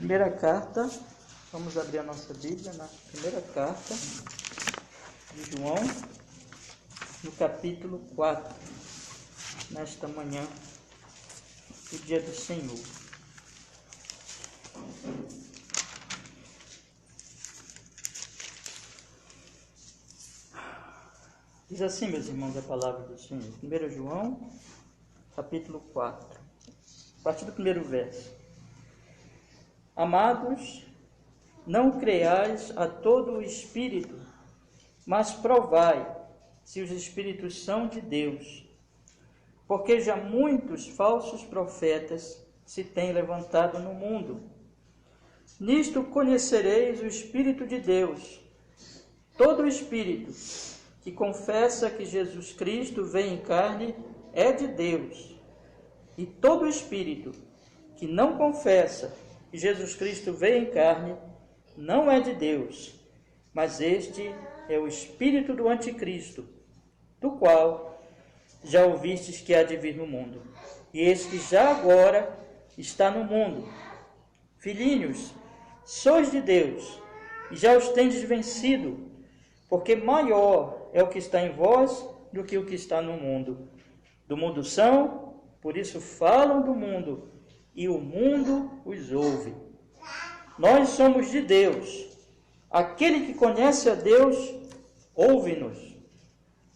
Primeira carta, vamos abrir a nossa Bíblia na primeira carta de João, no capítulo 4, nesta manhã, o dia do Senhor. Diz assim, meus irmãos, a palavra do Senhor. 1 João, capítulo 4, a partir do primeiro verso. Amados, não creiais a todo o espírito, mas provai se os espíritos são de Deus, porque já muitos falsos profetas se têm levantado no mundo. Nisto conhecereis o Espírito de Deus. Todo espírito que confessa que Jesus Cristo veio em carne é de Deus, e todo espírito que não confessa que Jesus Cristo veio em carne não é de Deus, mas este é o espírito do anticristo, do qual já ouvistes que há de vir no mundo, e este já agora está no mundo. Filhinhos, sois de Deus, e já os tendes vencido, porque maior é o que está em vós do que o que está no mundo. Do mundo são, por isso falam do mundo, e o mundo os ouve. Nós somos de Deus. Aquele que conhece a Deus, ouve-nos.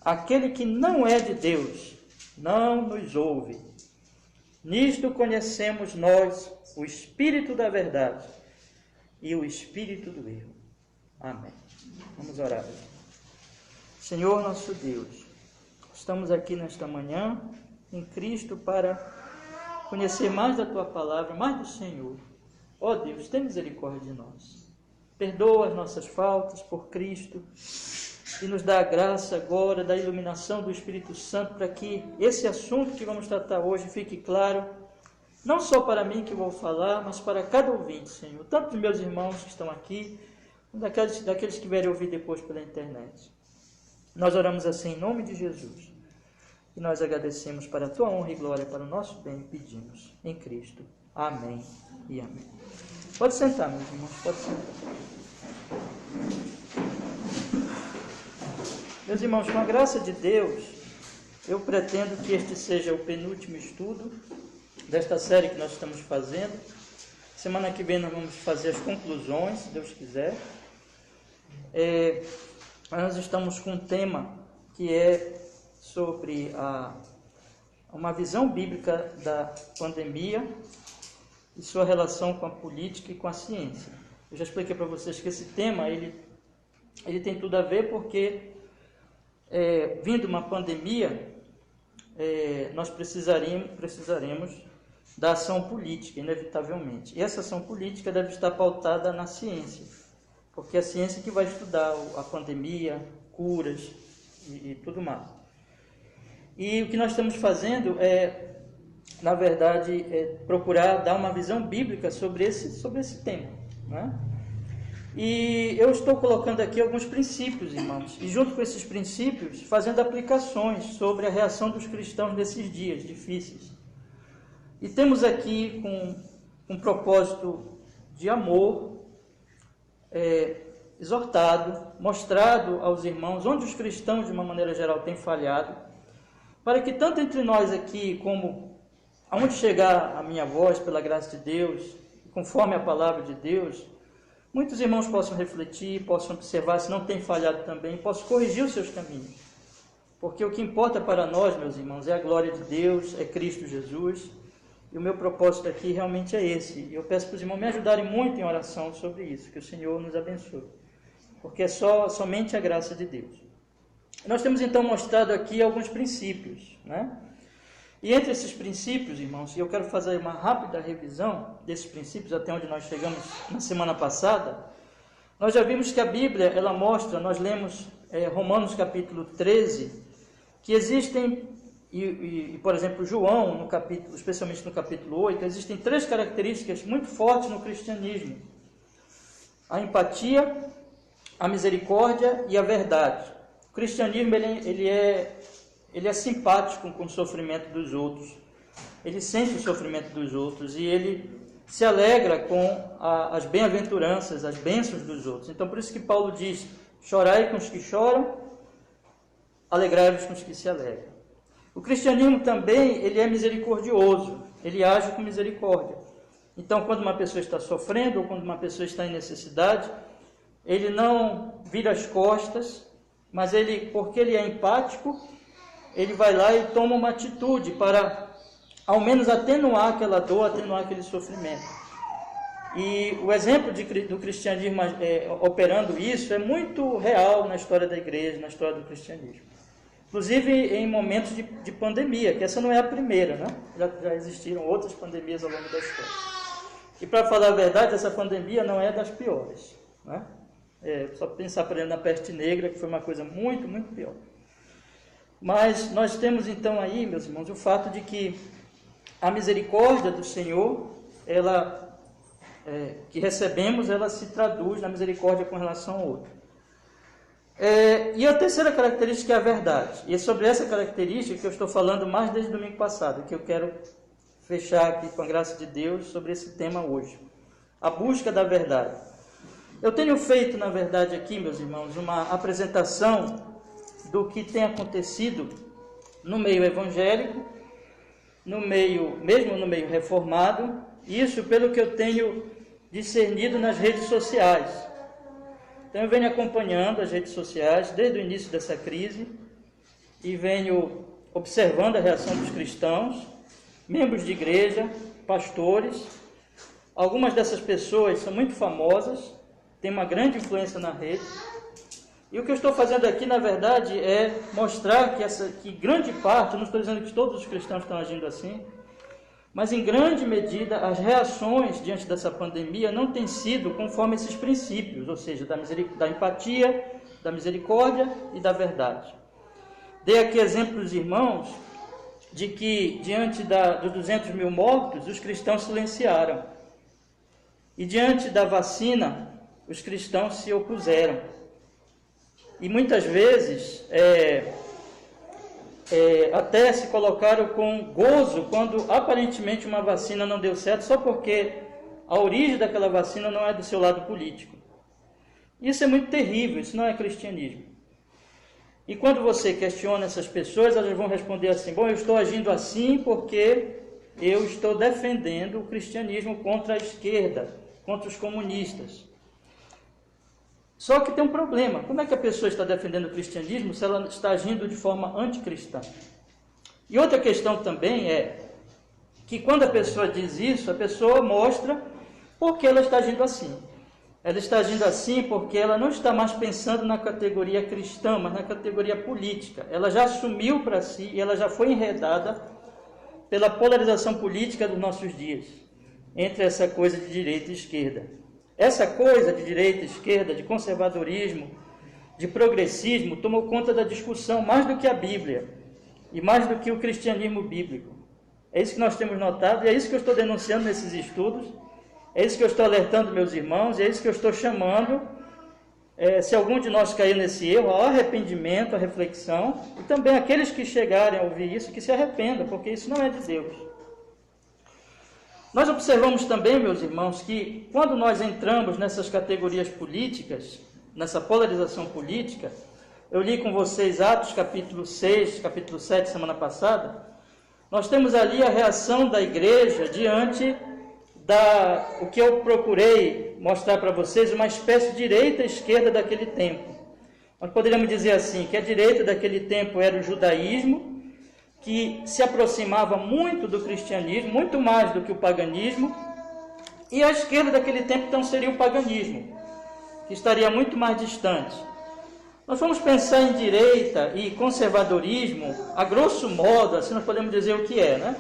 Aquele que não é de Deus, não nos ouve. Nisto conhecemos nós o Espírito da verdade e o Espírito do erro. Amém. Vamos orar. Senhor nosso Deus, estamos aqui nesta manhã em Cristo para conhecer mais da Tua palavra, mais do Senhor. Ó Deus, tem misericórdia de nós. Perdoa as nossas faltas por Cristo e nos dá a graça agora da iluminação do Espírito Santo para que esse assunto que vamos tratar hoje fique claro, não só para mim que vou falar, mas para cada ouvinte, Senhor. Tanto dos meus irmãos que estão aqui, como daqueles que vierem ouvir depois pela internet. Nós oramos assim em nome de Jesus. E nós agradecemos para a Tua honra e glória, para o nosso bem, e pedimos em Cristo. Amém e amém. Pode sentar, meus irmãos, pode sentar. Meus irmãos, com a graça de Deus, eu pretendo que este seja o penúltimo estudo desta série que nós estamos fazendo. Semana que vem nós vamos fazer as conclusões, se Deus quiser. Nós estamos com um tema que é sobre uma visão bíblica da pandemia e sua relação com a política e com a ciência. Eu já expliquei para vocês que esse tema ele tem tudo a ver porque, vindo uma pandemia, nós precisaremos da ação política, inevitavelmente. E essa ação política deve estar pautada na ciência, porque é a ciência que vai estudar a pandemia, curas e tudo mais. E o que nós estamos fazendo na verdade, procurar dar uma visão bíblica sobre esse tema, né? E eu estou colocando aqui alguns princípios, irmãos, e junto com esses princípios, fazendo aplicações sobre a reação dos cristãos nesses dias difíceis. E temos aqui com um propósito de amor, exortado, mostrado aos irmãos onde os cristãos, de uma maneira geral, têm falhado, para que tanto entre nós aqui, como aonde chegar a minha voz, pela graça de Deus, conforme a palavra de Deus, muitos irmãos possam refletir, possam observar se não tem falhado também, possam corrigir os seus caminhos. Porque o que importa para nós, meus irmãos, é a glória de Deus, é Cristo Jesus, e o meu propósito aqui realmente é esse. E eu peço para os irmãos me ajudarem muito em oração sobre isso, que o Senhor nos abençoe, porque é somente a graça de Deus. Nós temos então mostrado aqui alguns princípios, né? E entre esses princípios, irmãos, e eu quero fazer uma rápida revisão desses princípios até onde nós chegamos na semana passada. Nós já vimos que a Bíblia, ela mostra, nós lemos Romanos capítulo 13, que existem, por exemplo, João, especialmente no capítulo 8, existem 3 características muito fortes no cristianismo: a empatia, a misericórdia e a verdade. O cristianismo ele é simpático com o sofrimento dos outros, ele sente o sofrimento dos outros e ele se alegra com as bem-aventuranças, as bênçãos dos outros. Então, por isso que Paulo diz, chorai com os que choram, alegrai-vos com os que se alegram. O cristianismo também, ele é misericordioso, ele age com misericórdia. Então, quando uma pessoa está sofrendo ou quando uma pessoa está em necessidade, ele não vira as costas, mas porque ele é empático, ele vai lá e toma uma atitude para, ao menos, atenuar aquela dor, atenuar aquele sofrimento. E o exemplo do cristianismo operando isso é muito real na história da igreja, na história do cristianismo. Inclusive em momentos de pandemia, que essa não é a primeira, né? Já existiram outras pandemias ao longo da história. E para falar a verdade, essa pandemia não é das piores, né? Só pensar, por exemplo, na peste negra, que foi uma coisa muito, muito pior. Mas nós temos então aí, meus irmãos, o fato de que a misericórdia do Senhor, que recebemos, ela se traduz na misericórdia com relação ao outro. E a terceira característica é a verdade. E é sobre essa característica que eu estou falando mais desde domingo passado, que eu quero fechar aqui com a graça de Deus sobre esse tema hoje. A busca da verdade. Eu tenho feito, na verdade, aqui, meus irmãos, uma apresentação do que tem acontecido no meio evangélico, mesmo no meio reformado, isso pelo que eu tenho discernido nas redes sociais. Então eu venho acompanhando as redes sociais desde o início dessa crise e venho observando a reação dos cristãos, membros de igreja, pastores. Algumas dessas pessoas são muito famosas, têm uma grande influência na rede. E o que eu estou fazendo aqui, na verdade, é mostrar que grande parte, eu não estou dizendo que todos os cristãos estão agindo assim, mas em grande medida as reações diante dessa pandemia não têm sido conforme esses princípios, ou seja, da empatia, da misericórdia e da verdade. Dei aqui exemplos, irmãos, de que diante dos 200 mil mortos, os cristãos silenciaram. E diante da vacina, os cristãos se opuseram. E muitas vezes até se colocaram com gozo quando aparentemente uma vacina não deu certo, só porque a origem daquela vacina não é do seu lado político. Isso é muito terrível, isso não é cristianismo. E quando você questiona essas pessoas, elas vão responder assim: bom, eu estou agindo assim porque eu estou defendendo o cristianismo contra a esquerda, contra os comunistas. Só que tem um problema. Como é que a pessoa está defendendo o cristianismo se ela está agindo de forma anticristã? E outra questão também é que quando a pessoa diz isso, a pessoa mostra por que ela está agindo assim. Ela está agindo assim porque ela não está mais pensando na categoria cristã, mas na categoria política. Ela já assumiu para si e ela já foi enredada pela polarização política dos nossos dias, entre essa coisa de direita e esquerda. Essa coisa de direita e esquerda, de conservadorismo, de progressismo, tomou conta da discussão mais do que a Bíblia e mais do que o cristianismo bíblico. É isso que nós temos notado e é isso que eu estou denunciando nesses estudos, é isso que eu estou alertando meus irmãos, é isso que eu estou chamando, se algum de nós cair nesse erro, ao arrependimento, à reflexão, e também aqueles que chegarem a ouvir isso, que se arrependam, porque isso não é de Deus. Nós observamos também, meus irmãos, que quando nós entramos nessas categorias políticas, nessa polarização política, eu li com vocês Atos capítulo 6, capítulo 7, semana passada, nós temos ali a reação da igreja diante o que eu procurei mostrar para vocês, uma espécie de direita e esquerda daquele tempo. Nós poderíamos dizer assim, que a direita daquele tempo era o judaísmo, que se aproximava muito do cristianismo, muito mais do que o paganismo, e a esquerda daquele tempo então seria o paganismo, que estaria muito mais distante. Nós vamos pensar em direita e conservadorismo, a grosso modo, assim nós podemos dizer o que é, né?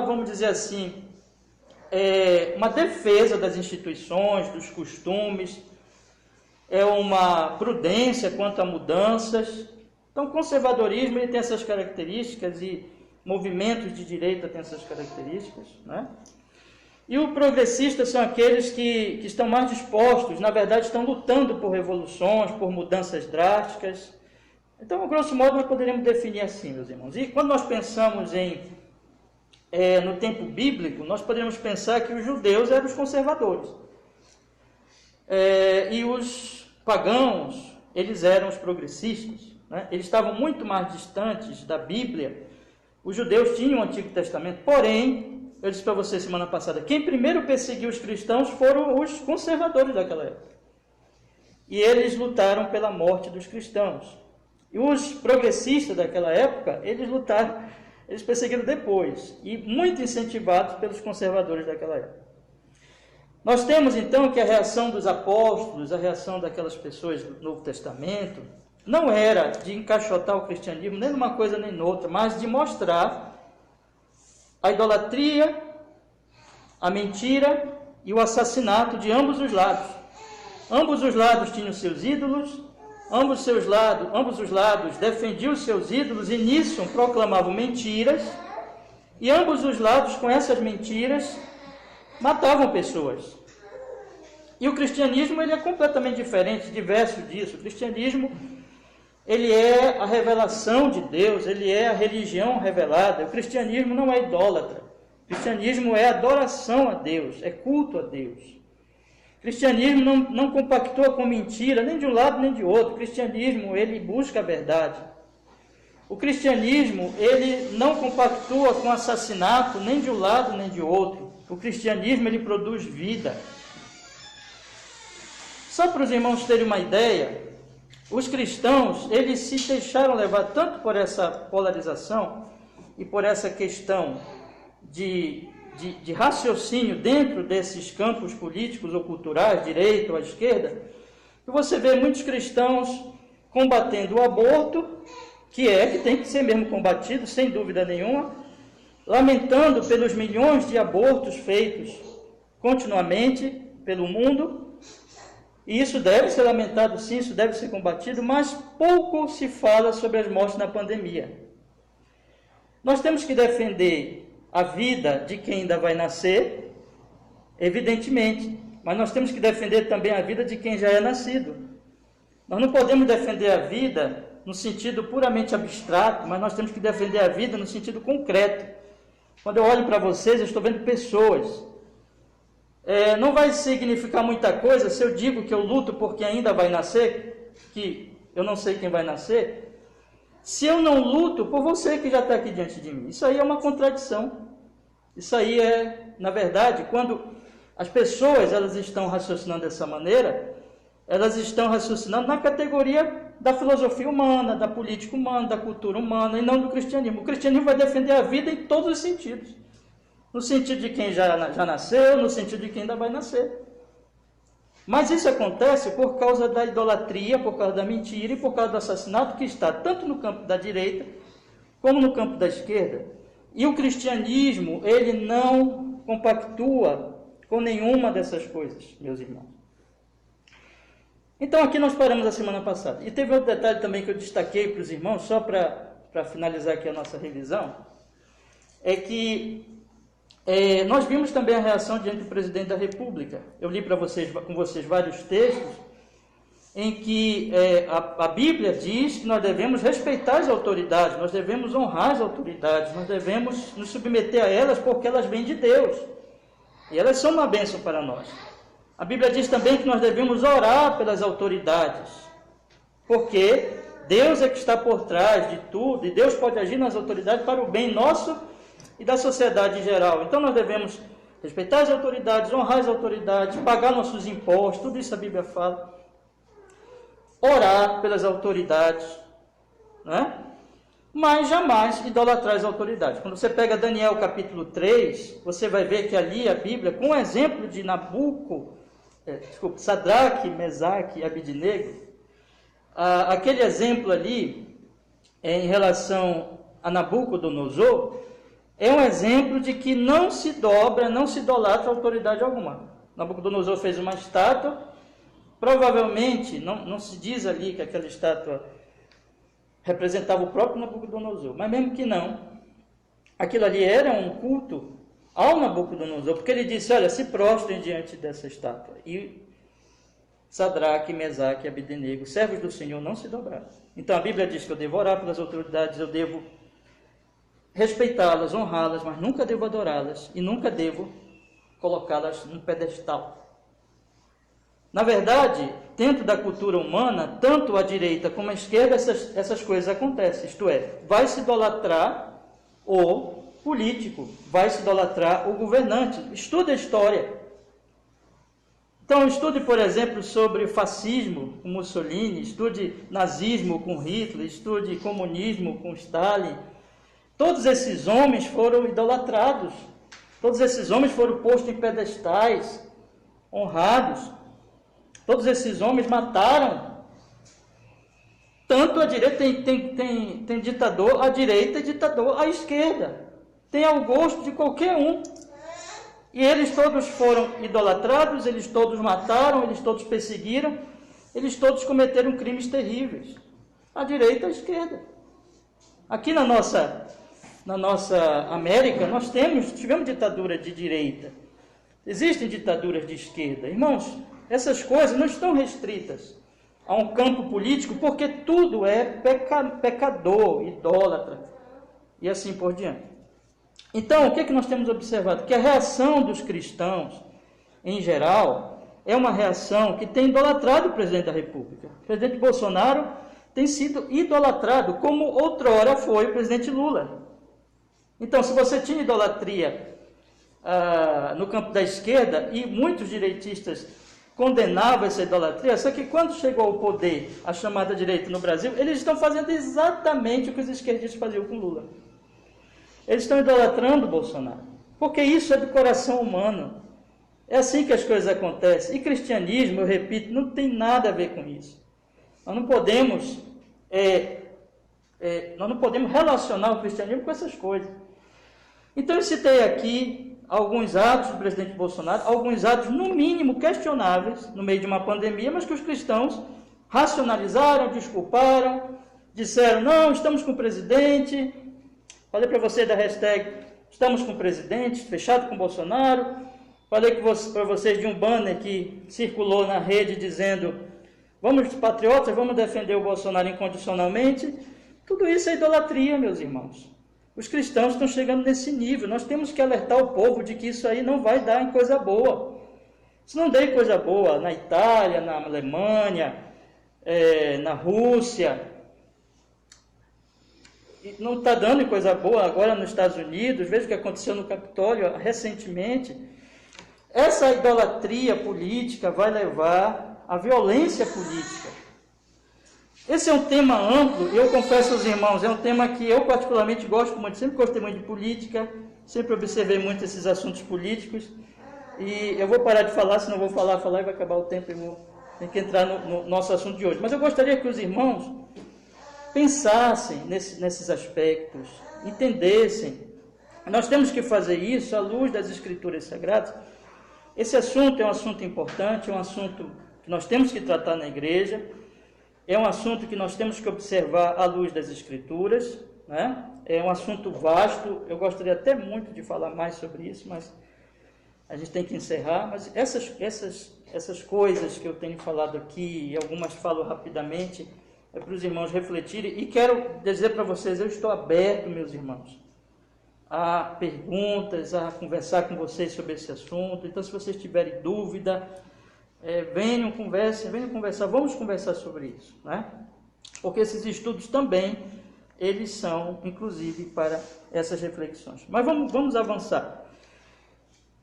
Vamos dizer assim, uma defesa das instituições, dos costumes, é uma prudência quanto a mudanças. Então, o conservadorismo ele tem essas características e movimentos de direita têm essas características, né? E os progressistas são aqueles que estão mais dispostos, na verdade, estão lutando por revoluções, por mudanças drásticas. Então, a grosso modo, nós poderíamos definir assim, meus irmãos. E quando nós pensamos em no tempo bíblico, nós poderíamos pensar que os judeus eram os conservadores. E os pagãos, eles eram os progressistas, né? Eles estavam muito mais distantes da Bíblia. Os judeus tinham o Antigo Testamento, porém, eu disse para você semana passada, quem primeiro perseguiu os cristãos foram os conservadores daquela época. E eles lutaram pela morte dos cristãos. E os progressistas daquela época, eles perseguiram depois, e muito incentivados pelos conservadores daquela época. Nós temos então que a reação dos apóstolos, a reação daquelas pessoas do Novo Testamento, não era de encaixotar o cristianismo nem numa coisa nem noutra, mas de mostrar a idolatria, a mentira e o assassinato de ambos os lados. Ambos os lados tinham seus ídolos, ambos os lados defendiam seus ídolos e nisso proclamavam mentiras, e ambos os lados, com essas mentiras, matavam pessoas. E o cristianismo ele é completamente diferente, diverso disso. O cristianismo ele é a revelação de Deus, ele é a religião revelada. O cristianismo não é idólatra. O cristianismo é adoração a Deus, é culto a Deus. O cristianismo não compactua com mentira, nem de um lado nem de outro. O cristianismo ele busca a verdade. O cristianismo ele não compactua com assassinato, nem de um lado nem de outro. O cristianismo ele produz vida. Só para os irmãos terem uma ideia, os cristãos eles se deixaram levar tanto por essa polarização e por essa questão de raciocínio dentro desses campos políticos ou culturais, direita ou esquerda, que você vê muitos cristãos combatendo o aborto, que tem que ser mesmo combatido, sem dúvida nenhuma, lamentando pelos milhões de abortos feitos continuamente pelo mundo, e isso deve ser lamentado sim, isso deve ser combatido, mas pouco se fala sobre as mortes na pandemia. Nós temos que defender a vida de quem ainda vai nascer, evidentemente, mas nós temos que defender também a vida de quem já é nascido. Nós não podemos defender a vida no sentido puramente abstrato, mas nós temos que defender a vida no sentido concreto. Quando eu olho para vocês, eu estou vendo pessoas. Não vai significar muita coisa se eu digo que eu luto por quem ainda vai nascer, que eu não sei quem vai nascer, se eu não luto por você que já está aqui diante de mim. Isso aí é uma contradição. Isso aí na verdade, quando as pessoas elas estão raciocinando dessa maneira, elas estão raciocinando na categoria da filosofia humana, da política humana, da cultura humana, e não do cristianismo. O cristianismo vai defender a vida em todos os sentidos. No sentido de quem já nasceu, no sentido de quem ainda vai nascer. Mas isso acontece por causa da idolatria, por causa da mentira e por causa do assassinato que está tanto no campo da direita como no campo da esquerda. E o cristianismo, ele não compactua com nenhuma dessas coisas, meus irmãos. Então aqui nós paramos a semana passada. E teve outro detalhe também que eu destaquei para os irmãos, só para finalizar aqui a nossa revisão, é que nós vimos também a reação diante do presidente da República. Eu li com vocês vários textos em que a Bíblia diz que nós devemos respeitar as autoridades, nós devemos honrar as autoridades, nós devemos nos submeter a elas porque elas vêm de Deus. E elas são uma bênção para nós. A Bíblia diz também que nós devemos orar pelas autoridades, porque Deus é que está por trás de tudo, e Deus pode agir nas autoridades para o bem nosso e da sociedade em geral. Então nós devemos respeitar as autoridades, honrar as autoridades, pagar nossos impostos, tudo isso a Bíblia fala. Orar pelas autoridades, né? Mas jamais idolatrar as autoridades. Quando você pega Daniel capítulo 3, você vai ver que ali a Bíblia, com o exemplo de Sadraque, Mesaque e Abidnego, aquele exemplo ali, em relação a Nabucodonosor, é um exemplo de que não se dobra, não se idolatra a autoridade alguma. Nabucodonosor fez uma estátua, provavelmente, não se diz ali que aquela estátua representava o próprio Nabucodonosor, mas mesmo que não, aquilo ali era um culto ao Nabucodonosor, porque ele disse, olha, se prostrem diante dessa estátua. E Sadraque, Mesaque e Abidnego, servos do Senhor, não se dobraram. Então a Bíblia diz que eu devo orar pelas autoridades, eu devo respeitá-las, honrá-las, mas nunca devo adorá-las e nunca devo colocá-las num pedestal. Na verdade, dentro da cultura humana, tanto a direita como a esquerda, essas coisas acontecem. Isto é, vai se idolatrar o político, vai se idolatrar o governante. Estude a história. Então, estude, por exemplo, sobre fascismo com Mussolini, estude nazismo com Hitler, estude comunismo com Stalin. Todos esses homens foram idolatrados. Todos esses homens foram postos em pedestais, honrados. Todos esses homens mataram. Tanto a direita, tem ditador à direita e ditador à esquerda. Tem ao gosto de qualquer um. E eles todos foram idolatrados, eles todos mataram, eles todos perseguiram, eles todos cometeram crimes terríveis. A direita e a esquerda. Aqui na nossa América, nós tivemos ditadura de direita. Existem ditaduras de esquerda. Irmãos, essas coisas não estão restritas a um campo político, porque tudo é pecador, idólatra, e assim por diante. Então, o que é que nós temos observado? Que a reação dos cristãos, em geral, é uma reação que tem idolatrado o presidente da República. O presidente Bolsonaro tem sido idolatrado, como outrora foi o presidente Lula. Então, se você tinha idolatria no campo da esquerda, e muitos direitistas condenavam essa idolatria, só que quando chegou ao poder a chamada direita no Brasil, eles estão fazendo exatamente o que os esquerdistas faziam com Lula. Eles estão idolatrando o Bolsonaro, porque isso é do coração humano. É assim que as coisas acontecem. E cristianismo, eu repito, não tem nada a ver com isso. Nós não podemos relacionar o cristianismo com essas coisas. Então eu citei aqui alguns atos do presidente Bolsonaro, alguns atos no mínimo questionáveis no meio de uma pandemia, mas que os cristãos racionalizaram, desculparam, disseram, não, estamos com o presidente. Falei para você da hashtag estamos com o presidente, fechado com o Bolsonaro. Falei para vocês de um banner que circulou na rede dizendo, vamos patriotas, vamos defender o Bolsonaro incondicionalmente. Tudo isso é idolatria, meus irmãos. Os cristãos estão chegando nesse nível. Nós temos que alertar o povo de que isso aí não vai dar em coisa boa. Isso não deu em coisa boa na Itália, na Alemanha, na Rússia. Não está dando em coisa boa agora nos Estados Unidos. Veja o que aconteceu no Capitólio recentemente. Essa idolatria política vai levar à violência política. Esse é um tema amplo, e eu confesso aos irmãos, é um tema que eu particularmente gosto muito, sempre gostei muito de política, sempre observei muito esses assuntos políticos, e eu vou parar de falar, senão vou falar e vai acabar o tempo e vou ter que entrar no nosso assunto de hoje. Mas eu gostaria que os irmãos pensassem nesses aspectos, entendessem. Nós temos que fazer isso à luz das Escrituras Sagradas. Esse assunto é um assunto importante, é um assunto que nós temos que tratar na igreja, é um assunto que nós temos que observar à luz das Escrituras, né? É um assunto vasto, eu gostaria até muito de falar mais sobre isso, mas a gente tem que encerrar. Mas essas coisas que eu tenho falado aqui, e algumas falo rapidamente, é para os irmãos refletirem, e quero dizer para vocês, eu estou aberto, meus irmãos, a perguntas, a conversar com vocês sobre esse assunto. Então, se vocês tiverem dúvida, venham conversar, vamos conversar sobre isso, né? Porque esses estudos também, eles são, inclusive, para essas reflexões. Mas vamos avançar.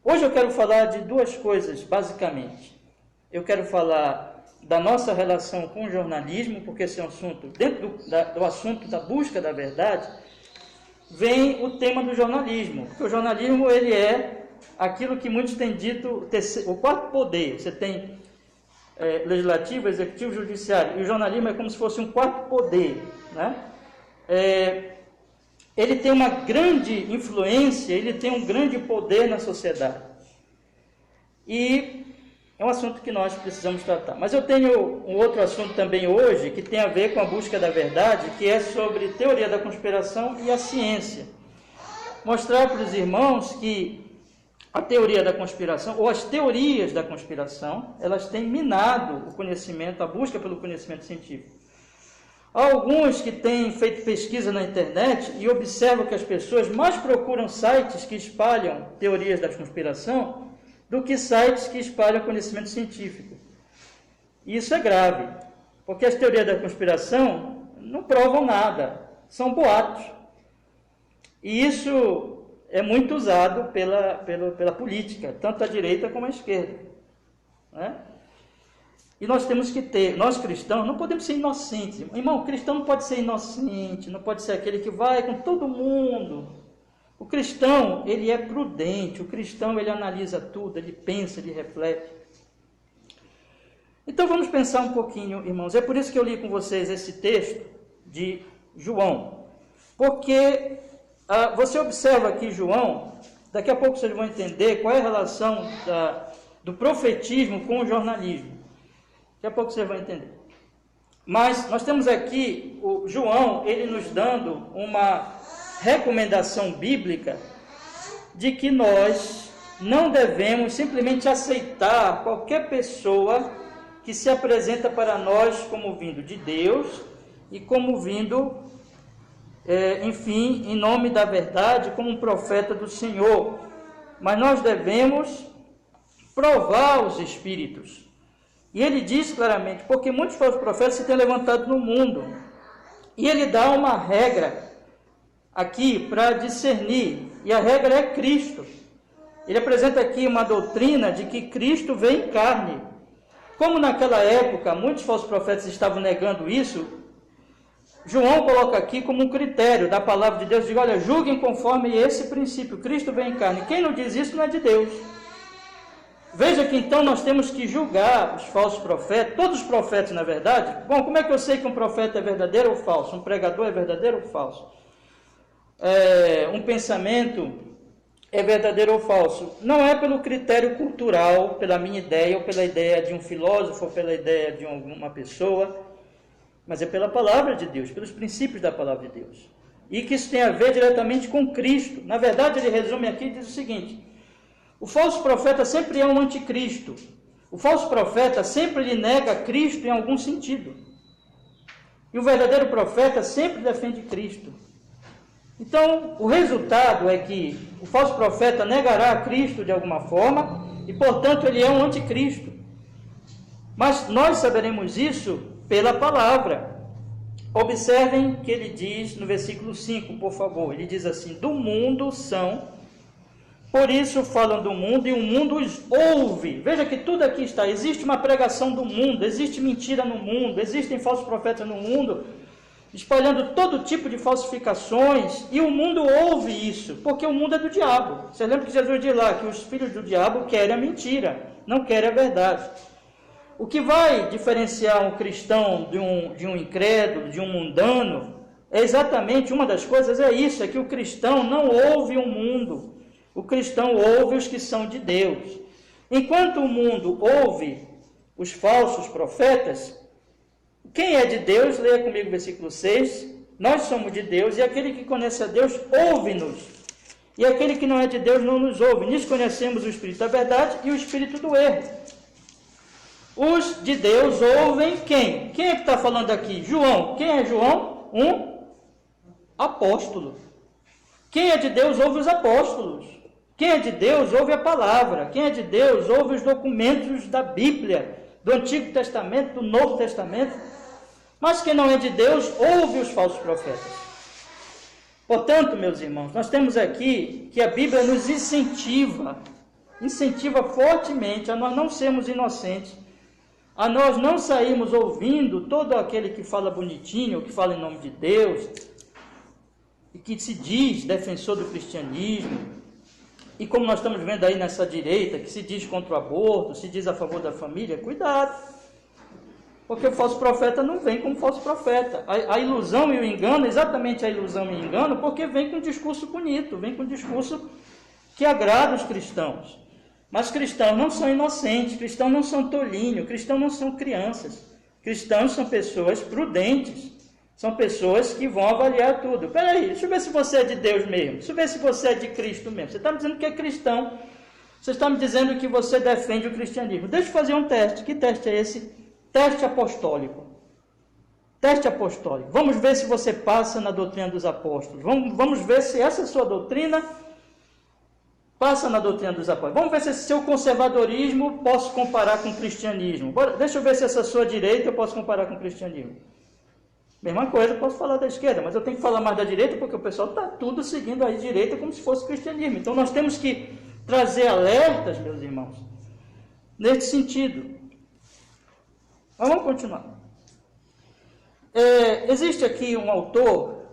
Hoje eu quero falar de duas coisas, basicamente. Eu quero falar da nossa relação com o jornalismo, porque esse é um assunto, dentro do assunto da busca da verdade, vem o tema do jornalismo. Porque o jornalismo, ele é aquilo que muitos têm dito, o quarto poder. Você tem legislativo, executivo, judiciário, e o jornalismo é como se fosse um quarto poder, né? Ele tem uma grande influência, ele tem um grande poder na sociedade. E é um assunto que nós precisamos tratar. Mas eu tenho um outro assunto também hoje, que tem a ver com a busca da verdade, que é sobre teoria da conspiração e a ciência. Mostrar para os irmãos que a teoria da conspiração, ou as teorias da conspiração, elas têm minado o conhecimento, a busca pelo conhecimento científico. Há alguns que têm feito pesquisa na internet e observam que as pessoas mais procuram sites que espalham teorias da conspiração do que sites que espalham conhecimento científico. E isso é grave, porque as teorias da conspiração não provam nada, são boatos. E isso é muito usado pela política, tanto a direita como a esquerda, né? E nós temos que ter, nós cristãos, não podemos ser inocentes. Irmão, o cristão não pode ser inocente, não pode ser aquele que vai com todo mundo. O cristão, ele é prudente, o cristão, ele analisa tudo, ele pensa, ele reflete. Então vamos pensar um pouquinho, irmãos. É por isso que eu li com vocês esse texto de João. Porque você observa aqui João, daqui a pouco vocês vão entender qual é a relação do profetismo com o jornalismo. Daqui a pouco vocês vão entender. Mas nós temos aqui o João, ele nos dando uma recomendação bíblica de que nós não devemos simplesmente aceitar qualquer pessoa que se apresenta para nós como vindo de Deus e como vindo, enfim, em nome da verdade, como um profeta do Senhor. Mas nós devemos provar os espíritos. E ele diz claramente, porque muitos falsos profetas se têm levantado no mundo. E ele dá uma regra aqui para discernir, e a regra é Cristo. Ele apresenta aqui uma doutrina de que Cristo vem em carne. Como naquela época muitos falsos profetas estavam negando isso, João coloca aqui como um critério da palavra de Deus, diz, olha, julguem conforme esse princípio, Cristo vem em carne. Quem não diz isso não é de Deus. Veja que então nós temos que julgar os falsos profetas, todos os profetas na verdade. Bom, como é que eu sei que um profeta é verdadeiro ou falso? Um pregador é verdadeiro ou falso? Um pensamento é verdadeiro ou falso? Não é pelo critério cultural, pela minha ideia, ou pela ideia de um filósofo, ou pela ideia de uma pessoa, mas é pela palavra de Deus, pelos princípios da palavra de Deus. E que isso tem a ver diretamente com Cristo. Na verdade, ele resume aqui e diz o seguinte: o falso profeta sempre é um anticristo. O falso profeta sempre lhe nega Cristo em algum sentido. E o verdadeiro profeta sempre defende Cristo. Então, o resultado é que o falso profeta negará a Cristo de alguma forma e, portanto, ele é um anticristo. Mas nós saberemos isso pela palavra. Observem que ele diz no versículo 5, por favor. Ele diz assim, do mundo são... Por isso falam do mundo e o mundo os ouve. Veja que tudo aqui está. Existe uma pregação do mundo, existe mentira no mundo, existem falsos profetas no mundo, espalhando todo tipo de falsificações, e o mundo ouve isso, porque o mundo é do diabo. Você lembra que Jesus diz lá que os filhos do diabo querem a mentira, não querem a verdade. O que vai diferenciar um cristão de um incrédulo, de um mundano, é exatamente uma das coisas, é isso, é que o cristão não ouve o mundo. O cristão ouve os que são de Deus. Enquanto o mundo ouve os falsos profetas, quem é de Deus, leia comigo o versículo 6, nós somos de Deus, e aquele que conhece a Deus, ouve-nos. E aquele que não é de Deus, não nos ouve. Nisso conhecemos o Espírito da verdade e o Espírito do erro. Os de Deus ouvem quem? Quem é que está falando aqui? João. Quem é João? Um apóstolo. Quem é de Deus ouve os apóstolos. Quem é de Deus ouve a palavra. Quem é de Deus ouve os documentos da Bíblia, do Antigo Testamento, do Novo Testamento. Mas quem não é de Deus ouve os falsos profetas. Portanto, meus irmãos, nós temos aqui que a Bíblia nos incentiva fortemente a nós não sermos inocentes, a nós não sairmos ouvindo todo aquele que fala bonitinho, que fala em nome de Deus, e que se diz defensor do cristianismo, e como nós estamos vendo aí nessa direita, que se diz contra o aborto, se diz a favor da família, cuidado, porque o falso profeta não vem como falso profeta. A ilusão e o engano, exatamente a ilusão e o engano, porque vem com um discurso bonito, vem com um discurso que agrada os cristãos. Mas cristãos não são inocentes, cristãos não são tolinhos, cristãos não são crianças. Cristãos são pessoas prudentes, são pessoas que vão avaliar tudo. Peraí, deixa eu ver se você é de Deus mesmo, deixa eu ver se você é de Cristo mesmo. Você está me dizendo que é cristão, você está me dizendo que você defende o cristianismo. Deixa eu fazer um teste. Que teste é esse? Teste apostólico. Teste apostólico. Vamos ver se você passa na doutrina dos apóstolos. Vamos ver se essa sua doutrina passa na doutrina dos apóstolos. Vamos ver se esse seu conservadorismo posso comparar com o cristianismo. Deixa eu ver se essa sua direita eu posso comparar com o cristianismo. Mesma coisa, eu posso falar da esquerda, mas eu tenho que falar mais da direita porque o pessoal está tudo seguindo a direita como se fosse cristianismo. Então nós temos que trazer alertas, meus irmãos, nesse sentido. Mas vamos continuar. Existe aqui um autor,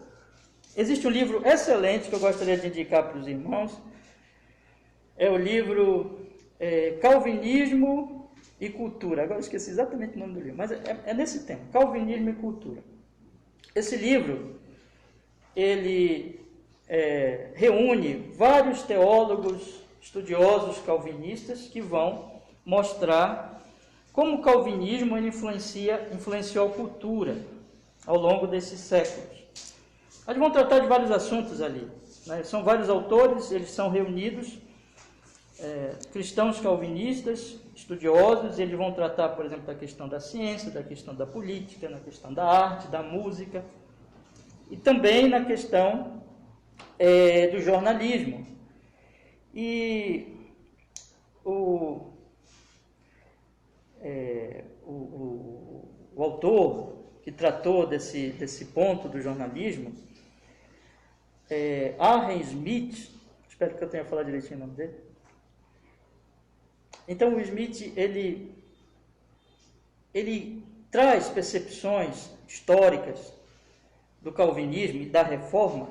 existe um livro excelente que eu gostaria de indicar para os irmãos. É o livro Calvinismo e Cultura. Agora eu esqueci exatamente o nome do livro, mas é nesse tema, Calvinismo e Cultura. Esse livro, ele reúne vários teólogos, estudiosos calvinistas que vão mostrar como o calvinismo ele influenciou a cultura ao longo desses séculos. Eles vão tratar de vários assuntos ali, né? São vários autores, eles são reunidos, cristãos calvinistas, estudiosos, eles vão tratar, por exemplo, da questão da ciência, da questão da política, na questão da arte, da música, e também na questão do jornalismo. E o autor que tratou desse ponto do jornalismo, Aaron Smith, espero que eu tenha falado direitinho o nome dele. Então o Smith, ele traz percepções históricas do calvinismo e da reforma,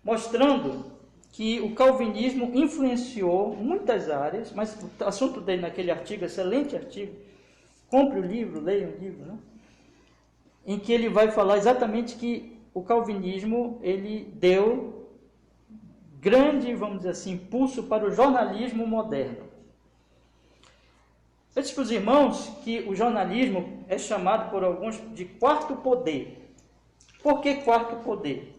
mostrando que o calvinismo influenciou muitas áreas, mas o assunto dele naquele artigo, excelente artigo, compre o livro, leia o livro, né? Em que ele vai falar exatamente que o calvinismo, ele deu grande, vamos dizer assim, impulso para o jornalismo moderno. Eu disse para os irmãos que o jornalismo é chamado por alguns de quarto poder. Por que quarto poder?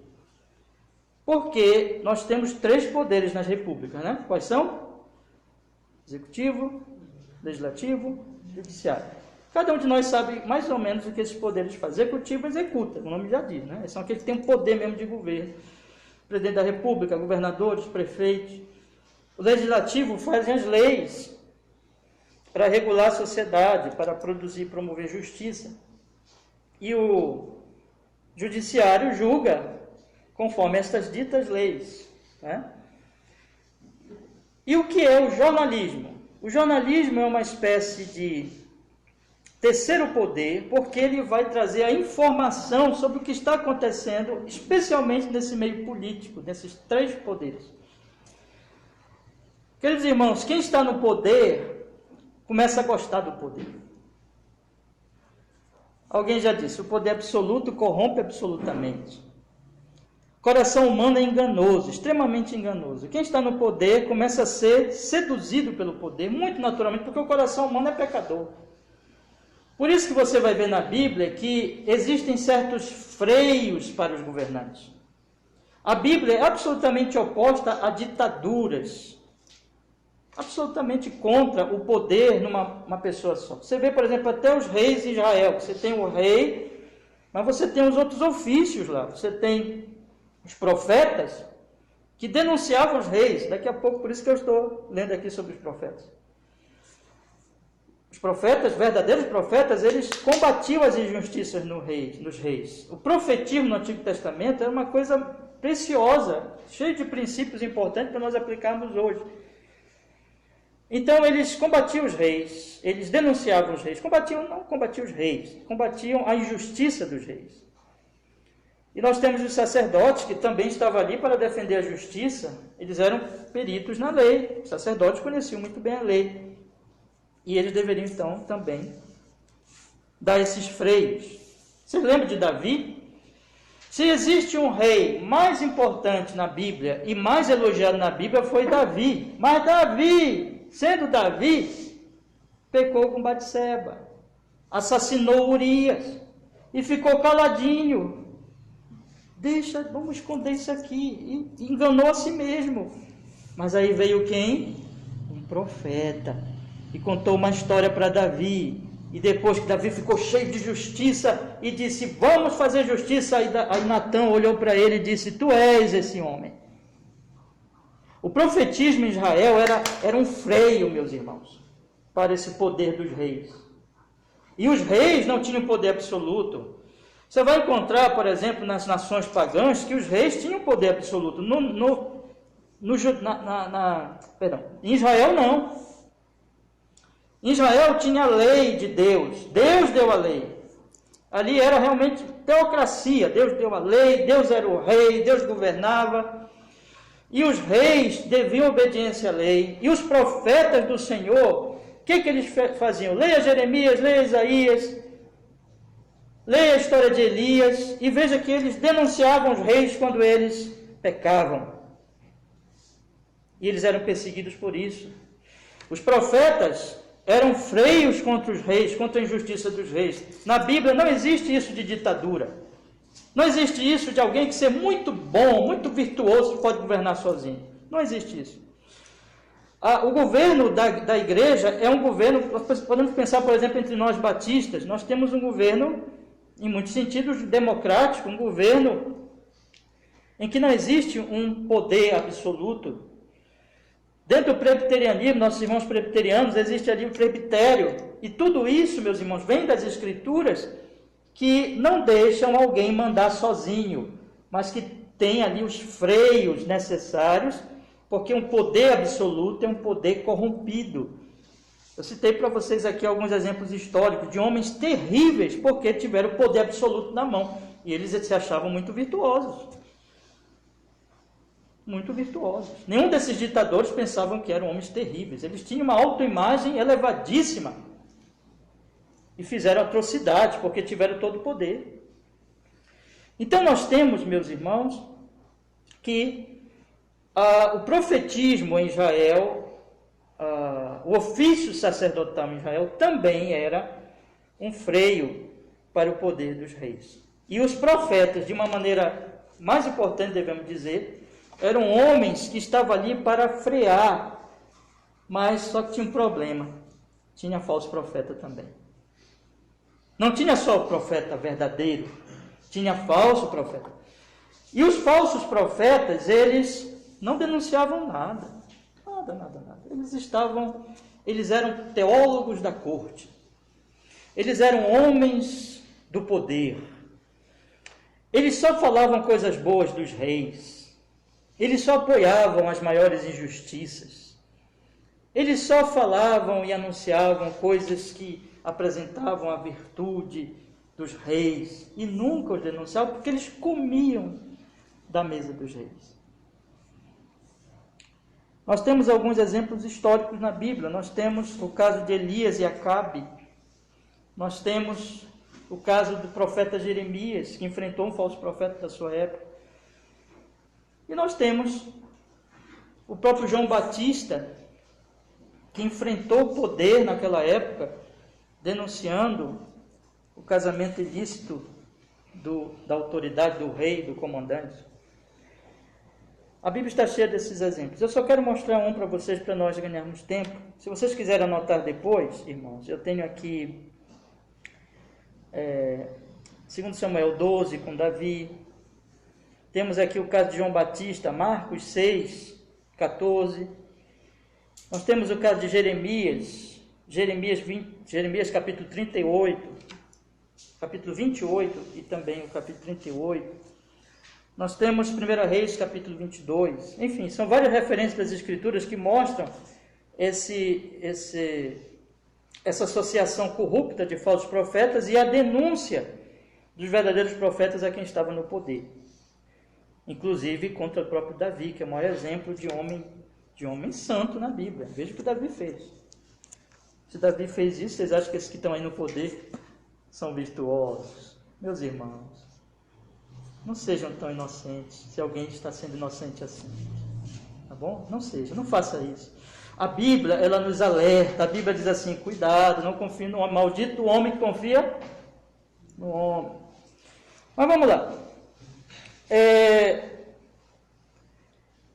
Porque nós temos 3 poderes nas repúblicas, né? Quais são? Executivo, legislativo, judiciário. Cada um de nós sabe mais ou menos o que esses poderes fazem. Executivo executa, o nome já diz, né? São aqueles que têm um poder mesmo de governo. O presidente da república, governadores, prefeitos. O legislativo faz as leis para regular a sociedade, para produzir e promover justiça. E o judiciário julga conforme estas ditas leis, né? E o que é o jornalismo? O jornalismo é uma espécie de terceiro poder, porque ele vai trazer a informação sobre o que está acontecendo, especialmente nesse meio político, nesses 3 poderes. Queridos irmãos, quem está no poder começa a gostar do poder. Alguém já disse, o poder absoluto corrompe absolutamente. O coração humano é enganoso, extremamente enganoso. Quem está no poder começa a ser seduzido pelo poder, muito naturalmente, porque o coração humano é pecador. Por isso que você vai ver na Bíblia que existem certos freios para os governantes. A Bíblia é absolutamente oposta a ditaduras, absolutamente contra o poder numa pessoa só. Você vê, por exemplo, até os reis de Israel. Você tem o rei, mas você tem os outros ofícios lá. Você tem os profetas que denunciavam os reis. Daqui a pouco, por isso que eu estou lendo aqui sobre os profetas. Os profetas, verdadeiros profetas, eles combatiam as injustiças nos reis. O profetismo no Antigo Testamento era uma coisa preciosa, cheia de princípios importantes para nós aplicarmos hoje. Então eles combatiam os reis, eles denunciavam os reis, não combatiam os reis, combatiam a injustiça dos reis. E nós temos os sacerdotes que também estavam ali para defender a justiça, eles eram peritos na lei, os sacerdotes conheciam muito bem a lei. E eles deveriam, então, também dar esses freios. Vocês lembram de Davi? Se existe um rei mais importante na Bíblia e mais elogiado na Bíblia, foi Davi. Mas Davi, sendo Davi, pecou com Batseba, assassinou Urias e ficou caladinho. Vamos esconder isso aqui. E enganou a si mesmo. Mas aí veio quem? Um profeta. E contou uma história para Davi. E depois que Davi ficou cheio de justiça e disse, vamos fazer justiça, aí Natã olhou para ele e disse, tu és esse homem. O profetismo em Israel era um freio, meus irmãos, para esse poder dos reis. E os reis não tinham poder absoluto. Você vai encontrar, por exemplo, nas nações pagãs, que os reis tinham poder absoluto. Em Israel, não. Em Israel tinha a lei de Deus. Deus deu a lei. Ali era realmente teocracia. Deus deu a lei, Deus era o rei, Deus governava. E os reis deviam obediência à lei. E os profetas do Senhor, o que eles faziam? Leia Jeremias, leia Isaías, leia a história de Elias, e veja que eles denunciavam os reis quando eles pecavam. E eles eram perseguidos por isso. Os profetas eram freios contra os reis, contra a injustiça dos reis. Na Bíblia não existe isso de ditadura. Não existe isso de alguém que ser muito bom, muito virtuoso, que pode governar sozinho. Não existe isso. O governo da igreja é um governo, nós podemos pensar, por exemplo, entre nós batistas, nós temos um governo, em muitos sentidos, democrático, um governo em que não existe um poder absoluto. Dentro do presbiterianismo, nossos irmãos presbiterianos, existe ali o presbitério, e tudo isso, meus irmãos, vem das Escrituras, que não deixam alguém mandar sozinho, mas que tem ali os freios necessários, porque um poder absoluto é um poder corrompido. Eu citei para vocês aqui alguns exemplos históricos de homens terríveis, porque tiveram o poder absoluto na mão, e eles se achavam muito virtuosos. Muito virtuosos. Nenhum desses ditadores pensavam que eram homens terríveis. Eles tinham uma autoimagem elevadíssima e fizeram atrocidades, porque tiveram todo o poder. Então nós temos, meus irmãos, que o profetismo em Israel, o ofício sacerdotal em Israel também era um freio para o poder dos reis. E os profetas, de uma maneira mais importante, devemos dizer, eram homens que estavam ali para frear, mas só que tinha um problema, tinha falso profeta também. Não tinha só o profeta verdadeiro, tinha falso profeta. E os falsos profetas, eles não denunciavam nada. Eles eram teólogos da corte. Eles eram homens do poder. Eles só falavam coisas boas dos reis. Eles só apoiavam as maiores injustiças. Eles só falavam e anunciavam coisas que apresentavam a virtude dos reis. E nunca os denunciavam, porque eles comiam da mesa dos reis. Nós temos alguns exemplos históricos na Bíblia. Nós temos o caso de Elias e Acabe. Nós temos o caso do profeta Jeremias, que enfrentou um falso profeta da sua época. E nós temos o próprio João Batista, que enfrentou o poder naquela época, denunciando o casamento ilícito da autoridade do rei, do comandante. A Bíblia está cheia desses exemplos. Eu só quero mostrar um para vocês, para nós ganharmos tempo. Se vocês quiserem anotar depois, irmãos, eu tenho aqui 2 Samuel 12 com Davi. Temos aqui o caso de João Batista, Marcos 6, 14. Nós temos o caso de Jeremias capítulo 38, capítulo 28 e também o capítulo 38. Nós temos 1 Reis, capítulo 22. Enfim, são várias referências das Escrituras que mostram essa associação corrupta de falsos profetas e a denúncia dos verdadeiros profetas a quem estava no poder. Inclusive contra o próprio Davi, que é o maior exemplo de homem santo na Bíblia. Veja o que Davi fez. Se Davi fez isso, vocês acham que esses que estão aí no poder são virtuosos? Meus irmãos, não sejam tão inocentes, se alguém está sendo inocente assim. Tá bom? Não seja, não faça isso. A Bíblia, ela nos alerta. A Bíblia diz assim, cuidado, não confie no homem. Maldito o homem que confia no homem. Mas vamos lá.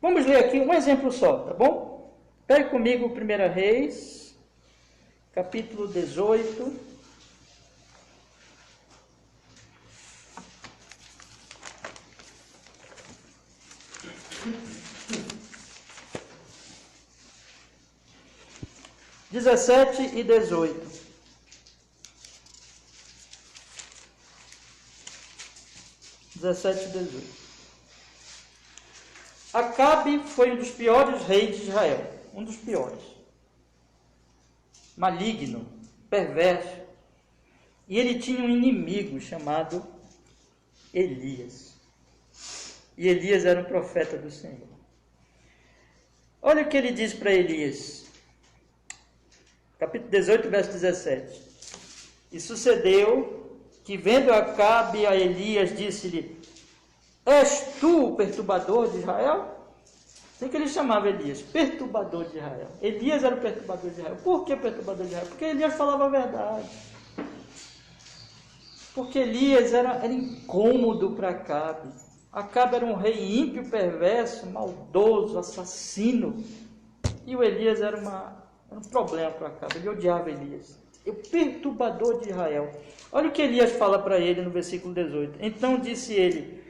Vamos ler aqui um exemplo só, tá bom? Pegue comigo 1 Reis, capítulo 18. 17 e 18. Acabe foi um dos piores reis de Israel, um dos piores, maligno, perverso, e ele tinha um inimigo chamado Elias, e Elias era um profeta do Senhor. Olha o que ele diz para Elias, capítulo 18, verso 17. E sucedeu que, vendo Acabe a Elias, disse-lhe: És tu o perturbador de Israel? Assim que ele chamava Elias, perturbador de Israel. Elias era o perturbador de Israel. Por que perturbador de Israel? Porque Elias falava a verdade. Porque Elias era incômodo para Acabe. Acabe era um rei ímpio, perverso, maldoso, assassino. E o Elias era um problema para Acabe. Ele odiava Elias. O perturbador de Israel. Olha o que Elias fala para ele no versículo 18. Então disse ele: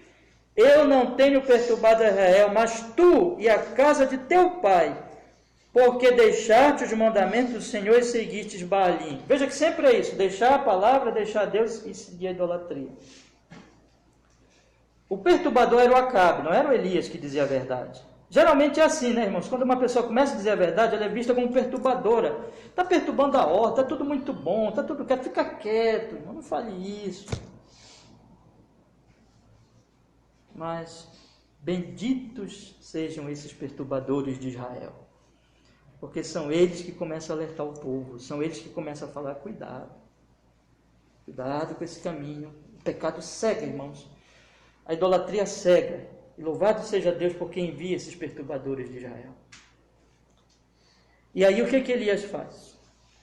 Eu não tenho perturbado Israel, mas tu e a casa de teu pai, porque deixaste os mandamentos do Senhor e seguistes Baalim. Veja que sempre é isso, deixar a palavra, deixar Deus e seguir a idolatria. O perturbador era o Acabe, não era o Elias que dizia a verdade. Geralmente é assim, né, irmãos? Quando uma pessoa começa a dizer a verdade, ela é vista como perturbadora. Está perturbando a ordem, está tudo muito bom, está tudo quieto, fica quieto, irmão, não fale isso. Mas benditos sejam esses perturbadores de Israel, porque são eles que começam a alertar o povo, são eles que começam a falar: cuidado com esse caminho. O pecado cega, irmãos, a idolatria cega, e louvado seja Deus porque envia esses perturbadores de Israel. E aí o que Elias faz?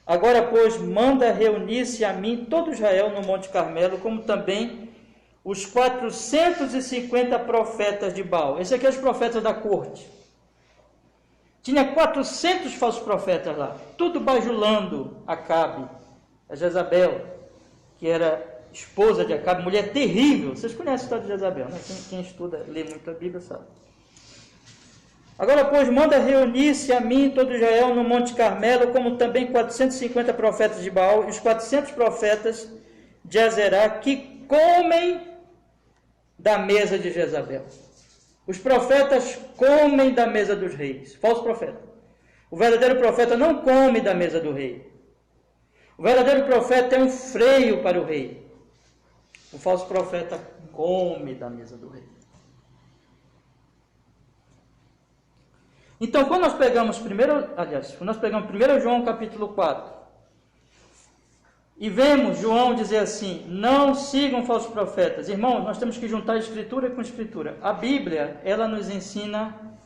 Agora, pois, manda reunir-se a mim todo Israel no Monte Carmelo, como também os 450 profetas de Baal. Esse aqui é os profetas da corte. Tinha 400 falsos profetas lá, tudo bajulando Acabe, a Jezabel, que era esposa de Acabe, mulher terrível. Vocês conhecem a história de Jezabel, né? Quem estuda, lê muito a Bíblia, sabe. Agora, pois, manda reunir-se a mim todo Israel no Monte Carmelo, como também 450 profetas de Baal e os 400 profetas de Azerá, que comem da mesa de Jezabel. Os profetas comem da mesa dos reis. Falso profeta. O verdadeiro profeta não come da mesa do rei. O verdadeiro profeta é um freio para o rei. O falso profeta come da mesa do rei. Então, quando nós pegamos 1 João capítulo 4, e vemos João dizer assim: não sigam falsos profetas. Irmãos, nós temos que juntar a Escritura com a Escritura. A Bíblia, ela nos ensina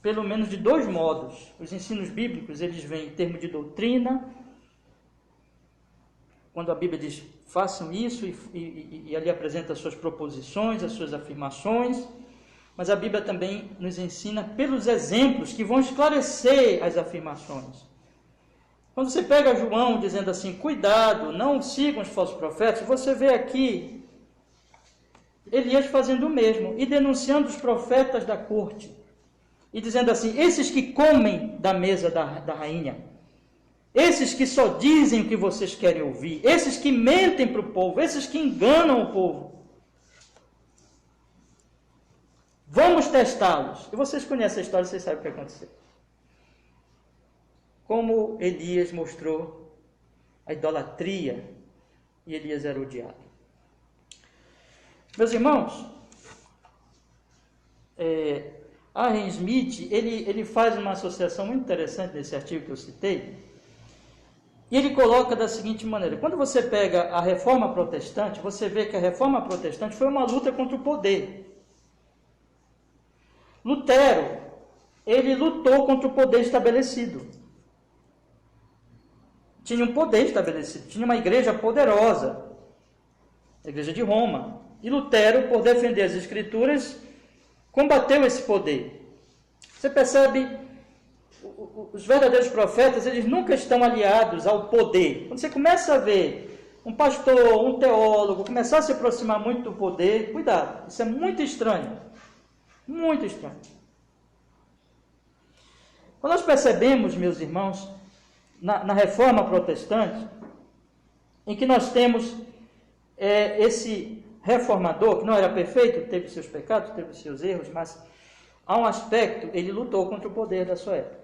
pelo menos de dois modos. Os ensinos bíblicos, eles vêm em termos de doutrina, quando a Bíblia diz: façam isso, e ali apresenta as suas proposições, as suas afirmações. Mas a Bíblia também nos ensina pelos exemplos que vão esclarecer as afirmações. Quando você pega João dizendo assim: cuidado, não sigam os falsos profetas, você vê aqui Elias fazendo o mesmo e denunciando os profetas da corte e dizendo assim: esses que comem da mesa da rainha, esses que só dizem o que vocês querem ouvir, esses que mentem para o povo, esses que enganam o povo, vamos testá-los. E vocês conhecem a história, vocês sabem o que aconteceu. Como Elias mostrou a idolatria, e Elias era odiado. Meus irmãos, Aaron Smith, ele faz uma associação muito interessante nesse artigo que eu citei, e ele coloca da seguinte maneira: quando você pega a Reforma Protestante, você vê que a Reforma Protestante foi uma luta contra o poder. Lutero, ele lutou contra o poder estabelecido. Tinha um poder estabelecido, tinha uma igreja poderosa, a igreja de Roma. E Lutero, por defender as Escrituras, combateu esse poder. Você percebe, os verdadeiros profetas, eles nunca estão aliados ao poder. Quando você começa a ver um pastor, um teólogo, começar a se aproximar muito do poder, cuidado, isso é muito estranho. Muito estranho. Quando nós percebemos, meus irmãos, na Reforma Protestante, em que nós temos esse reformador, que não era perfeito, teve seus pecados, teve seus erros, mas há um aspecto, ele lutou contra o poder da sua época.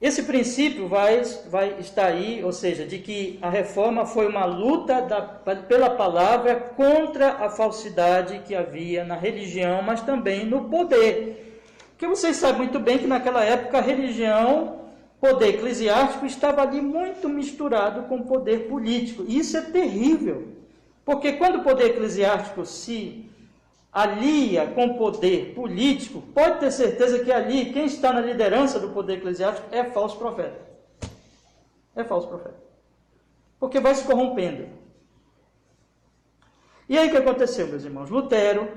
Esse princípio vai estar aí, ou seja, de que a reforma foi uma luta pela palavra contra a falsidade que havia na religião, mas também no poder. Porque vocês sabem muito bem que naquela época a religião, poder eclesiástico, estava ali muito misturado com o poder político. E isso é terrível, porque quando o poder eclesiástico se alia com o poder político, pode ter certeza que ali, quem está na liderança do poder eclesiástico é falso profeta. É falso profeta. Porque vai se corrompendo. E aí o que aconteceu, meus irmãos? Lutero,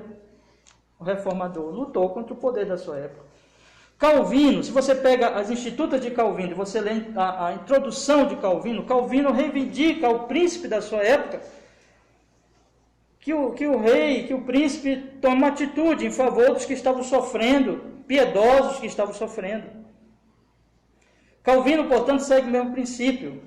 o reformador, lutou contra o poder da sua época. Calvino, se você pega as Institutas de Calvino e você lê a introdução de Calvino, Calvino reivindica ao príncipe da sua época que o rei, que o príncipe tome uma atitude em favor dos que estavam sofrendo, piedosos que estavam sofrendo. Calvino, portanto, segue o mesmo princípio.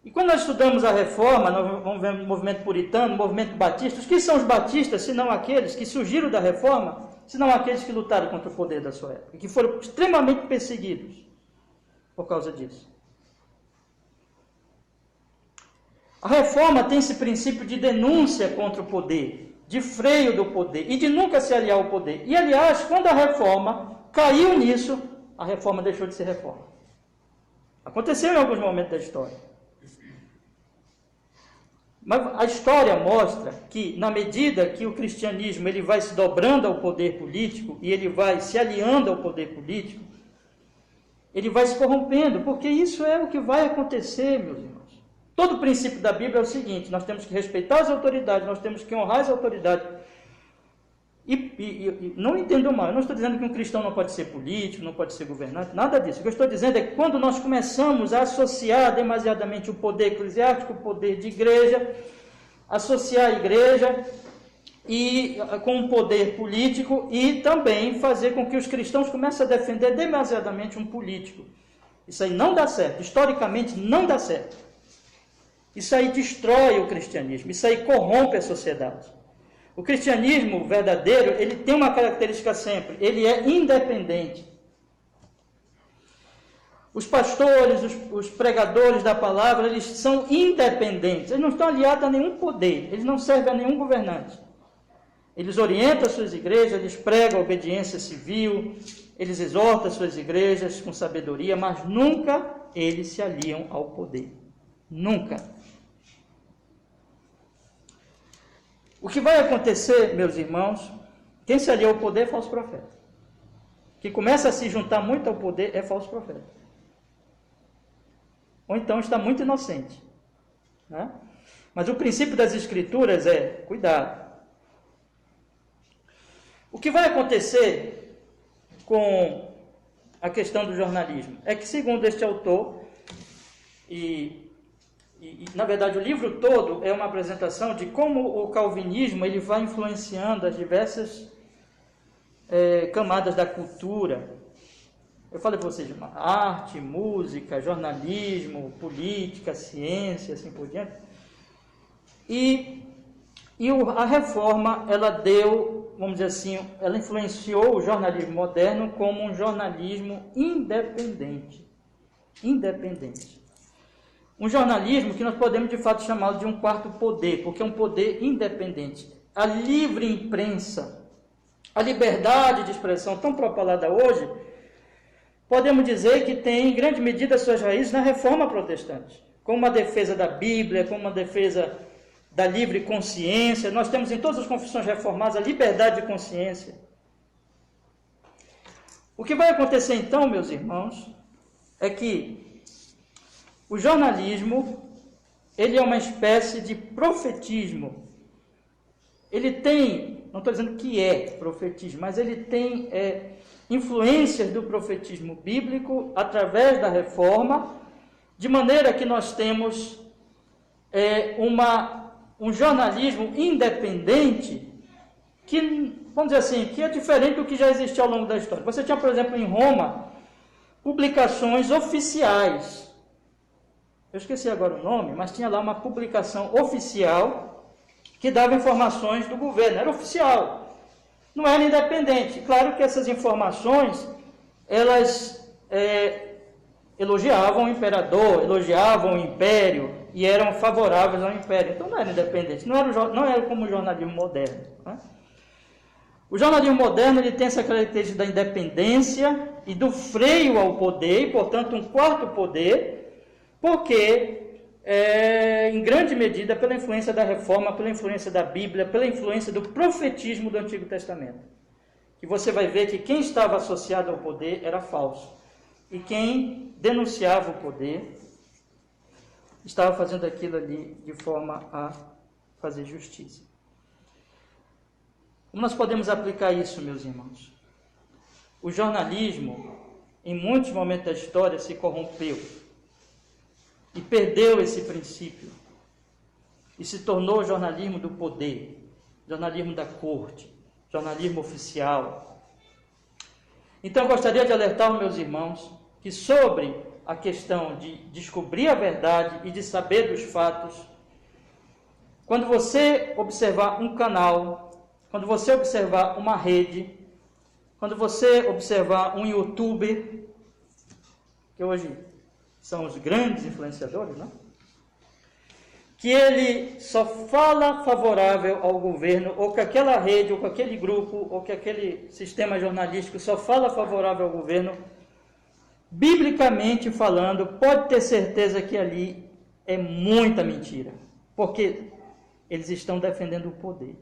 E quando nós estudamos a Reforma, nós vamos ver o movimento puritano, o movimento batista. Os que são os batistas, se não aqueles que surgiram da Reforma, se não aqueles que lutaram contra o poder da sua época, que foram extremamente perseguidos por causa disso. A Reforma tem esse princípio de denúncia contra o poder, de freio do poder e de nunca se aliar ao poder. E, aliás, quando a Reforma caiu nisso, a Reforma deixou de ser Reforma. Aconteceu em alguns momentos da história. Mas a história mostra que, na medida que o cristianismo ele vai se dobrando ao poder político e ele vai se aliando ao poder político, ele vai se corrompendo, porque isso é o que vai acontecer, meus irmãos. Todo o princípio da Bíblia é o seguinte: nós temos que respeitar as autoridades, nós temos que honrar as autoridades. E não entendam mal, eu não estou dizendo que um cristão não pode ser político, não pode ser governante, nada disso. O que eu estou dizendo é que quando nós começamos a associar demasiadamente o poder eclesiástico, o poder de igreja, associar a igreja com o poder político e também fazer com que os cristãos comecem a defender demasiadamente um político. Isso aí não dá certo, historicamente não dá certo. Isso aí destrói o cristianismo, isso aí corrompe a sociedade. O cristianismo verdadeiro, ele tem uma característica sempre, ele é independente. Os pastores, os pregadores da palavra, eles são independentes, eles não estão aliados a nenhum poder, eles não servem a nenhum governante. Eles orientam as suas igrejas, eles pregam a obediência civil, eles exortam as suas igrejas com sabedoria, mas nunca eles se aliam ao poder. Nunca. O que vai acontecer, meus irmãos, quem se alia ao poder é falso profeta. Quem começa a se juntar muito ao poder é falso profeta. Ou então está muito inocente. Né? Mas o princípio das Escrituras é cuidado. O que vai acontecer com a questão do jornalismo é que, segundo este autor, e na verdade o livro todo é uma apresentação de como o calvinismo ele vai influenciando as diversas camadas da cultura. Eu falei para vocês, arte, música, jornalismo, política, ciência, assim por diante. E a reforma, ela deu, vamos dizer assim, ela influenciou o jornalismo moderno como um jornalismo independente. Independente. Um jornalismo que nós podemos de fato chamar de um quarto poder, porque é um poder independente. A livre imprensa, a liberdade de expressão tão propalada hoje, podemos dizer que tem em grande medida suas raízes na Reforma Protestante, como uma defesa da Bíblia, como uma defesa da livre consciência. Nós temos em todas as confissões reformadas a liberdade de consciência. O que vai acontecer então, meus irmãos, é que o jornalismo, ele é uma espécie de profetismo. Ele tem, não estou dizendo que é profetismo, mas ele tem influências do profetismo bíblico através da reforma, de maneira que nós temos um jornalismo independente que, vamos dizer assim, que é diferente do que já existiu ao longo da história. Você tinha, por exemplo, em Roma, publicações oficiais. Eu esqueci agora o nome, mas tinha lá uma publicação oficial que dava informações do governo, era oficial, não era independente. Claro que essas informações, elas elogiavam o imperador, elogiavam o império e eram favoráveis ao império, então não era independente, não era como o jornalismo moderno, né? O jornalismo moderno ele tem essa característica da independência e do freio ao poder, e portanto um quarto poder, porque em grande medida pela influência da reforma, pela influência da Bíblia, pela influência do profetismo do Antigo Testamento, que você vai ver que quem estava associado ao poder era falso, e quem denunciava o poder estava fazendo aquilo ali de forma a fazer justiça. Como nós podemos aplicar isso, meus irmãos? O jornalismo, em muitos momentos da história, se corrompeu e perdeu esse princípio e se tornou o jornalismo do poder, jornalismo da corte, jornalismo oficial. Então, eu gostaria de alertar os meus irmãos que sobre a questão de descobrir a verdade e de saber dos fatos, quando você observar um canal, quando você observar uma rede, quando você observar um youtuber, que hoje são os grandes influenciadores, né? Que ele só fala favorável ao governo, ou que aquela rede, ou que aquele grupo, ou que aquele sistema jornalístico só fala favorável ao governo, biblicamente falando, pode ter certeza que ali é muita mentira, porque eles estão defendendo o poder.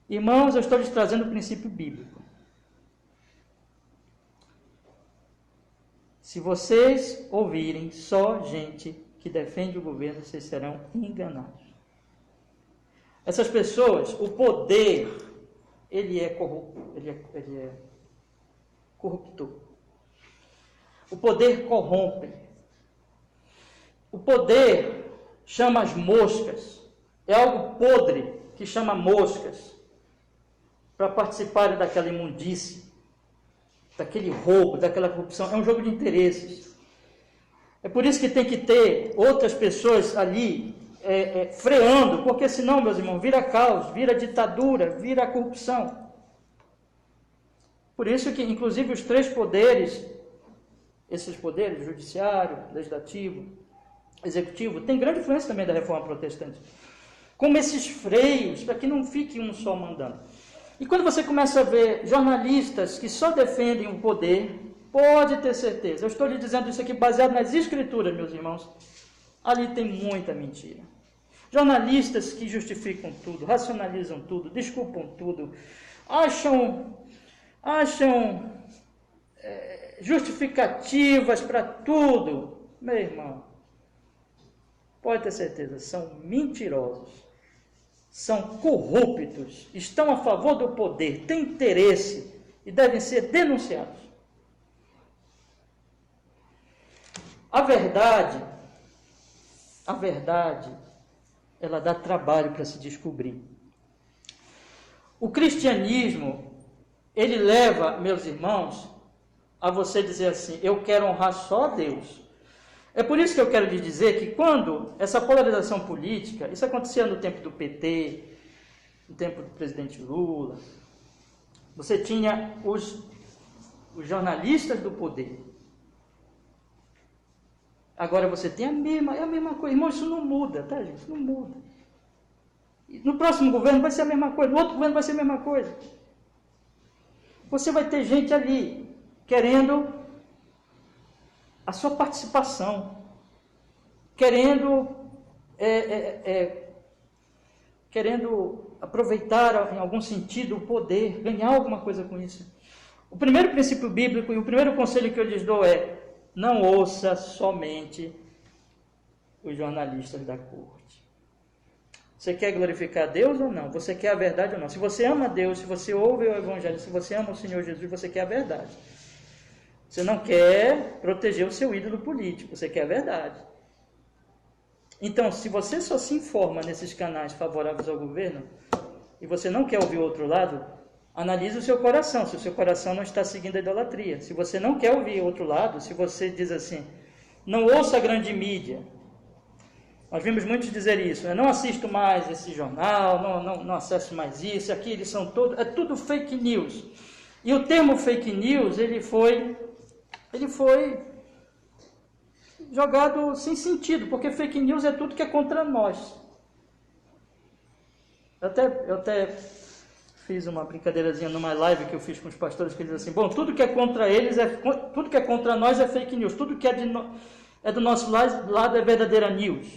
Irmãos, eu estou lhes trazendo o princípio bíblico. Se vocês ouvirem só gente que defende o governo, vocês serão enganados. Essas pessoas, o poder, ele é corruptor. O poder corrompe. O poder chama as moscas. É algo podre que chama moscas para participarem daquela imundície, daquele roubo, daquela corrupção. É um jogo de interesses. É por isso que tem que ter outras pessoas ali freando, porque senão, meus irmãos, vira caos, vira ditadura, vira corrupção. Por isso que, inclusive, os três poderes, esses poderes, judiciário, legislativo, executivo, tem grande influência também da reforma protestante. Como esses freios, para que não fique um só mandando. E quando você começa a ver jornalistas que só defendem o poder, pode ter certeza, eu estou lhe dizendo isso aqui baseado nas escrituras, meus irmãos, ali tem muita mentira. Jornalistas que justificam tudo, racionalizam tudo, desculpam tudo, acham justificativas para tudo, meu irmão, pode ter certeza, são mentirosos. São corruptos, estão a favor do poder, têm interesse e devem ser denunciados. A verdade, ela dá trabalho para se descobrir. O cristianismo, ele leva, meus irmãos, a você dizer assim, eu quero honrar só a Deus. É por isso que eu quero lhe dizer que quando essa polarização política, isso acontecia no tempo do PT, no tempo do presidente Lula, você tinha os jornalistas do poder. Agora você tem a mesma coisa. Irmão, isso não muda, tá, gente? Isso não muda. No próximo governo vai ser a mesma coisa, no outro governo vai ser a mesma coisa. Você vai ter gente ali querendo a sua participação, querendo aproveitar em algum sentido o poder, ganhar alguma coisa com isso. O primeiro princípio bíblico e o primeiro conselho que eu lhes dou é: não ouça somente os jornalistas da corte. Você quer glorificar Deus ou não? Você quer a verdade ou não? Se você ama Deus, se você ouve o Evangelho, se você ama o Senhor Jesus, você quer a verdade. Você não quer proteger o seu ídolo político, você quer a verdade. Então, se você só se informa nesses canais favoráveis ao governo, e você não quer ouvir o outro lado, analise o seu coração, se o seu coração não está seguindo a idolatria. Se você não quer ouvir outro lado, se você diz assim, não ouça a grande mídia. Nós vimos muitos dizer isso, né? Não assisto mais esse jornal, não acesso mais isso, aqui eles são todos, é tudo fake news. E o termo fake news, ele foi jogado sem sentido, porque fake news é tudo que é contra nós. Eu até fiz uma brincadeirazinha numa live que eu fiz com os pastores, que eles dizem assim, bom, tudo que é contra eles, tudo que é contra nós é fake news, tudo que é do nosso lado é verdadeira news.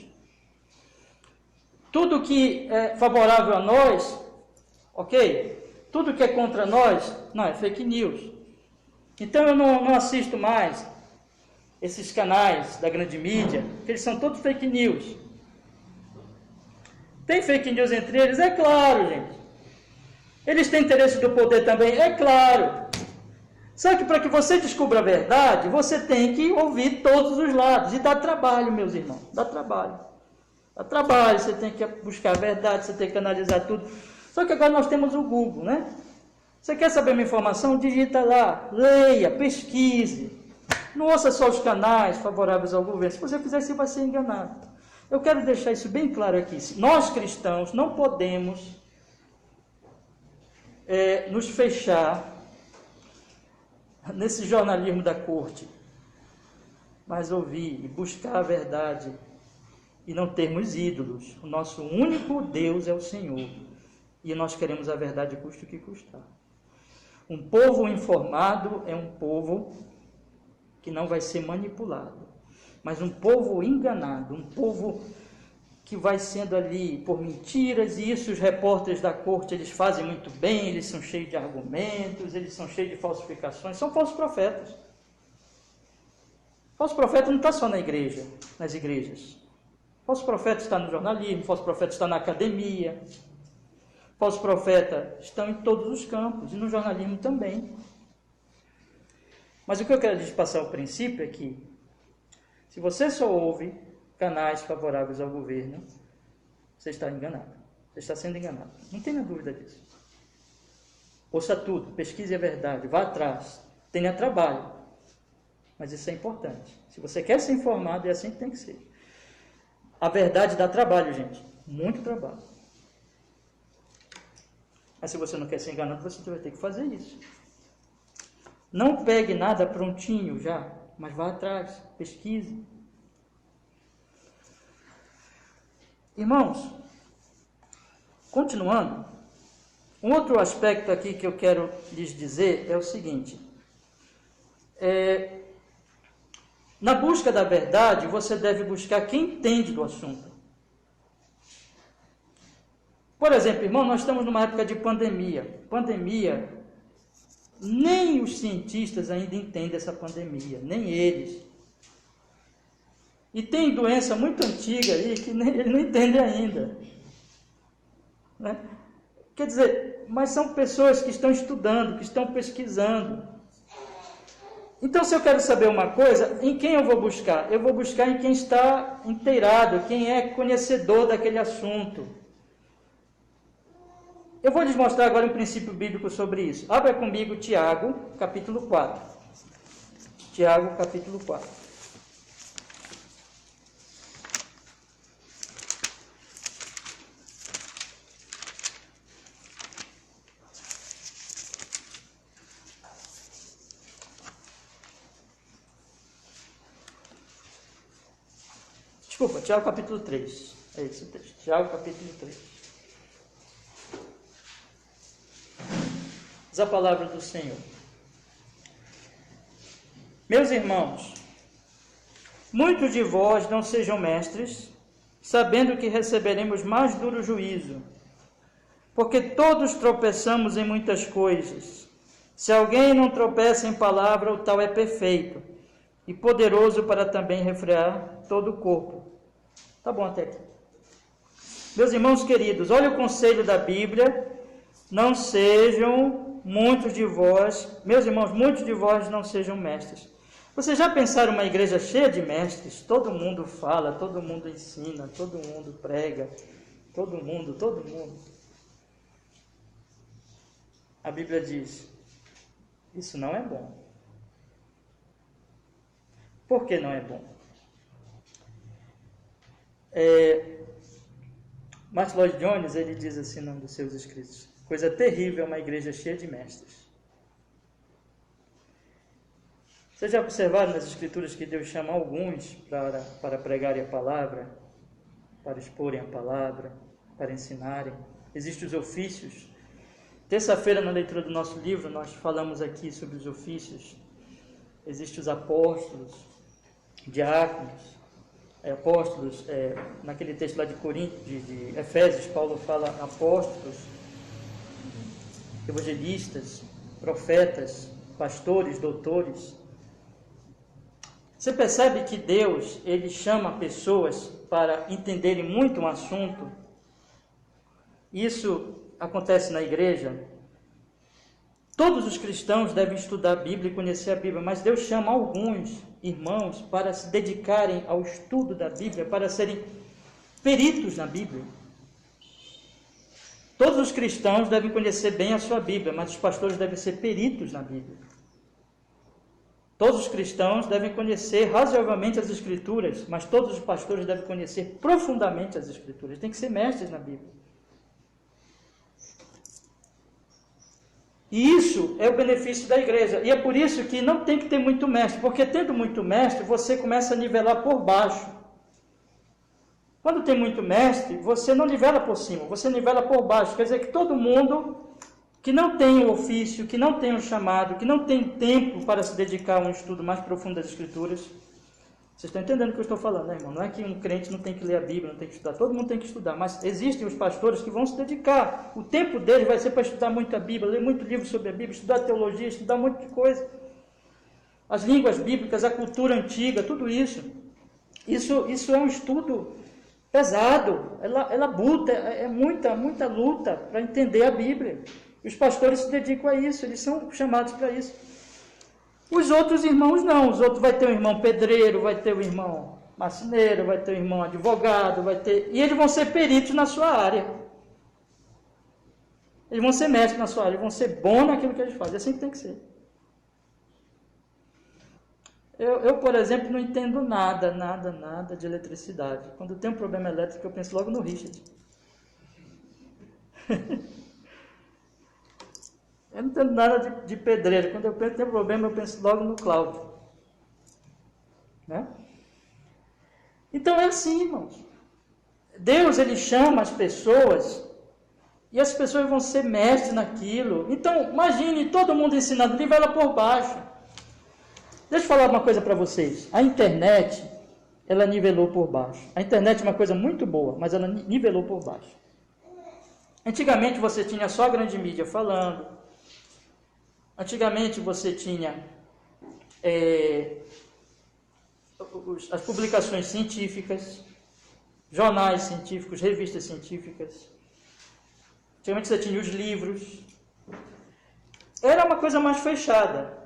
Tudo que é favorável a nós, ok? Tudo que é contra nós, não, é fake news. Então eu não assisto mais esses canais da grande mídia, que eles são todos fake news. Tem fake news entre eles? É claro, gente. Eles têm interesse do poder também? É claro. Só que para que você descubra a verdade, você tem que ouvir todos os lados. E dá trabalho, meus irmãos, dá trabalho. Dá trabalho, você tem que buscar a verdade, você tem que analisar tudo. Só que agora nós temos o Google, né? Você quer saber uma informação? Digita lá, leia, pesquise. Não ouça só os canais favoráveis ao governo. Se você fizer isso, você vai ser enganado. Eu quero deixar isso bem claro aqui. Nós cristãos não podemos nos fechar nesse jornalismo da corte, mas ouvir e buscar a verdade e não termos ídolos. O nosso único Deus é o Senhor e nós queremos a verdade custe o que custar. Um povo informado é um povo que não vai ser manipulado, mas um povo enganado, um povo que vai sendo ali por mentiras, e isso os repórteres da corte, eles fazem muito bem, eles são cheios de argumentos, eles são cheios de falsificações, são falsos profetas. Falso profeta não está só na igreja, nas igrejas. Falso profeta está no jornalismo, falso profeta está na academia, falso profeta estão em todos os campos, e no jornalismo também. Mas o que eu quero lhes passar o princípio é que, se você só ouve canais favoráveis ao governo, você está enganado. Você está sendo enganado. Não tenha dúvida disso. Ouça tudo, pesquise a verdade, vá atrás, tenha trabalho. Mas isso é importante. Se você quer ser informado, é assim que tem que ser. A verdade dá trabalho, gente. Muito trabalho. Mas se você não quer ser enganado, você vai ter que fazer isso. Não pegue nada prontinho já, mas vá atrás, pesquise. Irmãos, continuando, um outro aspecto aqui que eu quero lhes dizer é o seguinte. Na busca da verdade, você deve buscar quem entende do assunto. Por exemplo, irmão, nós estamos numa época de pandemia. Pandemia, nem os cientistas ainda entendem essa pandemia, nem eles. E tem doença muito antiga aí que eles não entendem ainda. Né? Quer dizer, mas são pessoas que estão estudando, que estão pesquisando. Então, se eu quero saber uma coisa, em quem eu vou buscar? Eu vou buscar em quem está inteirado, quem é conhecedor daquele assunto. Eu vou lhes mostrar agora um princípio bíblico sobre isso. Abra comigo Tiago, capítulo 4. Tiago, capítulo 4. Desculpa, Tiago capítulo 3. É esse o texto. Tiago capítulo 3. Diz a palavra do Senhor. Meus irmãos, muitos de vós não sejam mestres, sabendo que receberemos mais duro juízo. Porque todos tropeçamos em muitas coisas. Se alguém não tropeça em palavra, o tal é perfeito, e poderoso para também refrear todo o corpo. Tá bom até aqui. Meus irmãos queridos, olha o conselho da Bíblia. Não sejam muitos de vós, meus irmãos, muitos de vós não sejam mestres. Vocês já pensaram uma igreja cheia de mestres? Todo mundo fala, todo mundo ensina, todo mundo prega, todo mundo. a Bíblia diz, isso não é bom. Por que não é bom? Martin Lloyd Jones, ele diz assim num dos seus escritos, coisa terrível é uma igreja cheia de mestres. Vocês já observaram nas Escrituras que Deus chama alguns para pregarem a palavra, para exporem a palavra, para ensinarem? Existem os ofícios. Terça-feira, na leitura do nosso livro, nós falamos aqui sobre os ofícios. Existem os apóstolos, diáconos, apóstolos, naquele texto lá de Efésios, Paulo fala apóstolos, evangelistas, profetas, pastores, doutores. Você percebe que Deus, ele chama pessoas para entenderem muito um assunto. Isso acontece na igreja. Todos os cristãos devem estudar a Bíblia e conhecer a Bíblia, mas Deus chama alguns irmãos para se dedicarem ao estudo da Bíblia, para serem peritos na Bíblia. Todos os cristãos devem conhecer bem a sua Bíblia, mas os pastores devem ser peritos na Bíblia. Todos os cristãos devem conhecer razoavelmente as Escrituras, mas todos os pastores devem conhecer profundamente as Escrituras. Tem que ser mestres na Bíblia. E isso é o benefício da igreja. E é por isso que não tem que ter muito mestre, porque tendo muito mestre, você começa a nivelar por baixo. Quando tem muito mestre, você não nivela por cima, você nivela por baixo. Quer dizer que todo mundo que não tem o ofício, que não tem o chamado, que não tem tempo para se dedicar a um estudo mais profundo das Escrituras. Vocês estão entendendo o que eu estou falando, né, irmão? Não é que um crente não tem que ler a Bíblia, não tem que estudar. Todo mundo tem que estudar, mas existem os pastores que vão se dedicar. O tempo deles vai ser para estudar muito a Bíblia, ler muito livro sobre a Bíblia, estudar teologia, estudar um monte de coisa. As línguas bíblicas, a cultura antiga, tudo isso. Isso é um estudo pesado. Ela luta, é muita luta para entender a Bíblia. Os pastores se dedicam a isso, eles são chamados para isso. Os outros irmãos não, os outros vai ter um irmão pedreiro, vai ter um irmão marceneiro, vai ter um irmão advogado, e eles vão ser peritos na sua área. Eles vão ser mestres na sua área, eles vão ser bons naquilo que eles fazem, é assim que tem que ser. Eu, por exemplo, não entendo nada de eletricidade. Quando tem um problema elétrico, eu penso logo no Richard. Eu não entendo nada de pedreiro. Quando eu tenho problema, eu penso logo no Cláudio. Né? Então é assim, irmãos. Deus, ele chama as pessoas e as pessoas vão ser mestres naquilo. Então, imagine todo mundo ensinando, nivela por baixo. Deixa eu falar uma coisa para vocês. A internet, ela nivelou por baixo. A internet é uma coisa muito boa, mas ela nivelou por baixo. Antigamente você tinha só a grande mídia falando. Antigamente você tinha as publicações científicas, jornais científicos, revistas científicas. Antigamente você tinha os livros. Era uma coisa mais fechada.